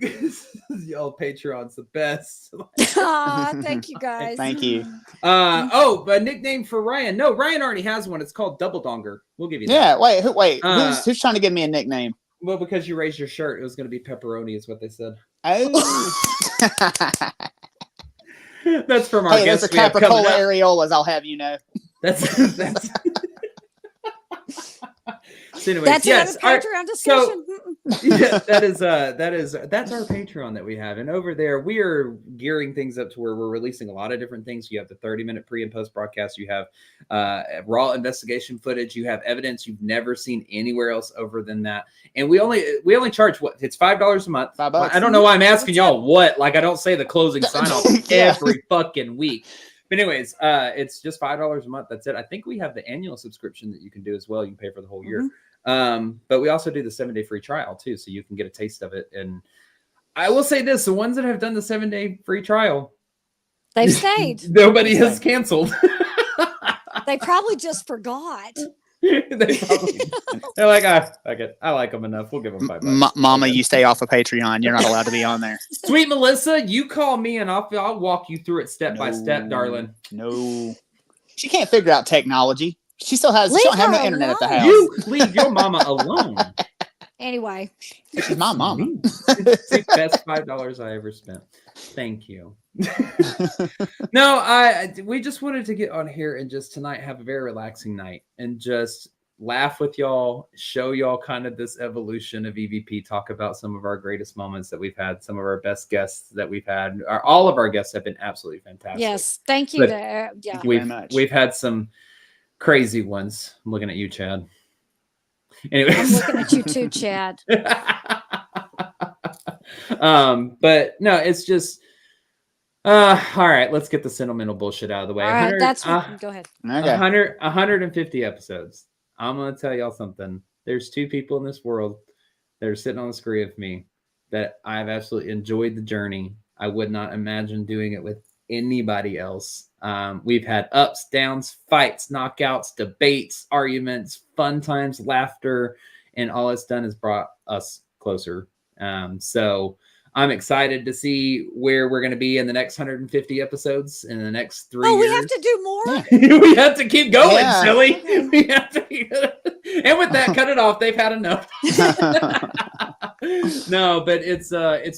y'all Patreon's the best. Aw, thank you guys. Thank you. But nickname for Ryan. No, Ryan already has one. It's called Double Donger. We'll give you that. Yeah, wait. Who's trying to give me a nickname? Well, because you raised your shirt, it was going to be pepperoni, is what they said. Oh. That's from our guest. Those are Capricola areolas, I'll have you know. That's so anyways, That's yes, another Patreon discussion. Yeah, that's our Patreon that we have, and over there we are gearing things up to where we're releasing a lot of different things. You have the 30-minute pre and post broadcast. You have raw investigation footage. You have evidence you've never seen anywhere else over than that. And we only charge what? It's $5 a month. $5. I don't know why I'm asking y'all what. Like I don't say the closing sign off every fucking week. But anyways, it's just $5 a month. That's it. I think we have the annual subscription that you can do as well. You can pay for the whole year. But we also do the 7-day free trial too, so you can get a taste of it. And I will say this: the ones that have done the 7-day free trial, they've stayed. Nobody has canceled. They probably just forgot. They're like, I like them enough. We'll give them $5. Mama, you stay off of Patreon. You're not allowed to be on there. Sweet Melissa, you call me and I'll walk you through it step by step, darling. No, she can't figure out technology. She still has. She don't have no internet at the house. You leave your mama alone. Anyway, she's my mama. It's the best $5 I ever spent. Thank you. No, we just wanted to get on here and just tonight have a very relaxing night and just laugh with y'all, show y'all kind of this evolution of EVP, talk about some of our greatest moments that we've had, some of our best guests that we've had. All of our guests have been absolutely fantastic. Yes, thank you. Thank you very much. We've had some crazy ones. I'm looking at you, Chad. Anyways. I'm looking at you too, Chad. But no, it's just all right, let's get the sentimental bullshit out of the way. All right, that's go ahead. 150 episodes. I'm gonna tell y'all something. There's 2 people in this world that are sitting on the screen with me that I've absolutely enjoyed the journey. I would not imagine doing it with anybody else. We've had ups, downs, fights, knockouts, debates, arguments, fun times, laughter, and all it's done is brought us closer. So I'm excited to see where we're going to be in the next 150 episodes in the next 3 years. We have to do more. We have to keep going, silly. We have to. And with that, cut it off. They've had enough. No, but it's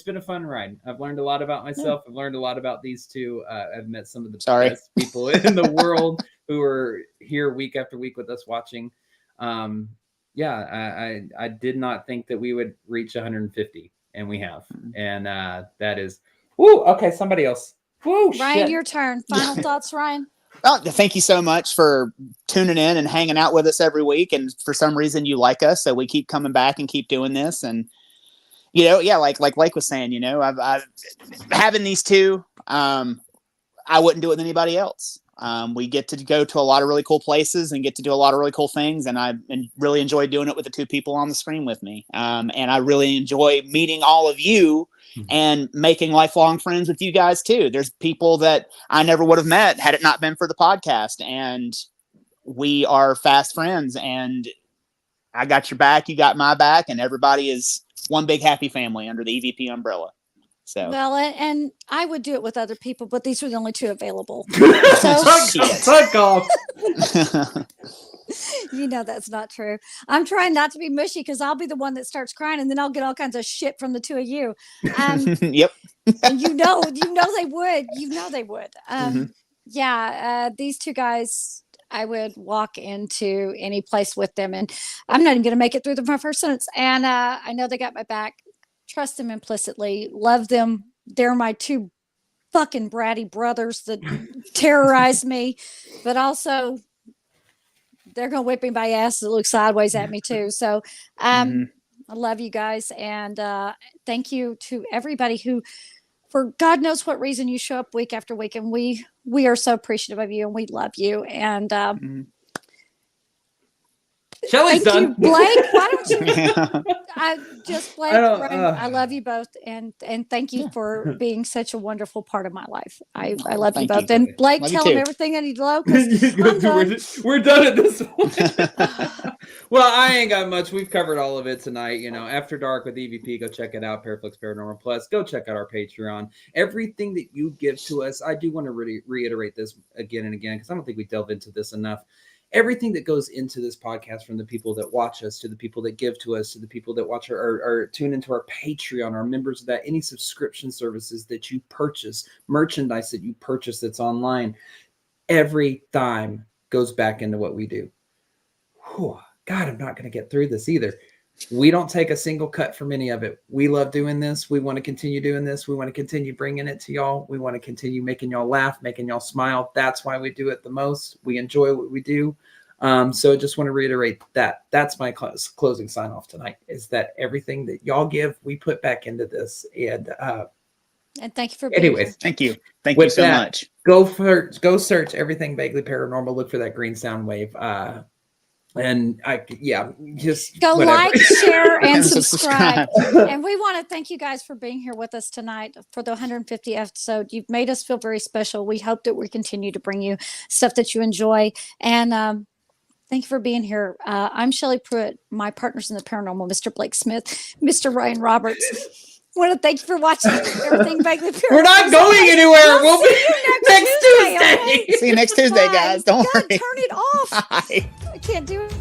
been a fun ride. I've learned a lot about myself. I've learned a lot about these 2. I've met some of the best people in the world who are here week after week with us watching. I did not think that we would reach 150, and we have, and that is Woo. Okay, somebody else. Woo. Ryan, shit. your turn. Final thoughts, Ryan? Well, thank you so much for tuning in and hanging out with us every week. And for some reason, you like us, so we keep coming back and keep doing this. And like Blake was saying, I've having these two. I wouldn't do it with anybody else. We get to go to a lot of really cool places and get to do a lot of really cool things. And I really enjoy doing it with the two people on the screen with me. And I really enjoy meeting all of you and making lifelong friends with you guys too. There's people that I never would have met had it not been for the podcast. And we are fast friends, and I got your back, you got my back, and everybody is one big happy family under the EVP umbrella. So Well, and I would do it with other people, but these were the only two available. Fuck off. That's not true. I'm trying not to be mushy because I'll be the one that starts crying, and then I'll get all kinds of shit from the two of you. Yep. And they would. They would. These two guys, I would walk into any place with them, and I'm not even going to make it through my first sentence. And I know they got my back. Trust them implicitly. Love them. They're my two fucking bratty brothers that terrorize me, but also they're going to whip me by ass that look sideways at me too. So I love you guys. And thank you to everybody who, for God knows what reason, you show up week after week. And we are so appreciative of you, and we love you. And Shelly's thank done. you, Blake. Why don't you? Blake. I love you both, and thank you for being such a wonderful part of my life. I love you both. And Blake, tell them everything I need to know. We're done at this point. Well, I ain't got much. We've covered all of it tonight. After Dark with EVP, go check it out. Paraflix Paranormal Plus. Go check out our Patreon. Everything that you give to us, I do want to reiterate this again and again, because I don't think we delve into this enough. Everything that goes into this podcast, from the people that watch us to the people that give to us to the people that watch or tune into our Patreon, our members of that, any subscription services that you purchase, merchandise that you purchase that's online, every dime goes back into what we do. Whew, God, I'm not going to get through this either. We don't take a single cut from any of it. We love doing this. We want to continue doing this. We want to continue bringing it to y'all. We want to continue making y'all laugh, making y'all smile. That's why we do it the most. We enjoy what we do. So I just want to reiterate that. That's my closing sign off tonight, is that everything that y'all give, we put back into this. And thank you for being here. Thank you. Thank you so much. Go search Everything Vaguely Paranormal. Look for that green sound wave. And just go whatever. like, share, and subscribe. And we want to thank you guys for being here with us tonight for the 150th episode. You've made us feel very special. We hope that we continue to bring you stuff that you enjoy. And thank you for being here. I'm Shelly Pruitt. My partners in the paranormal, Mr. Blake Smith, Mr. Ryan Roberts. I want to thank you for watching Everything Vaguely Paranormal. We're not going anywhere. We'll be next Tuesday. See you next Tuesday, guys. Don't worry. Turn it off. Bye. I can't do it.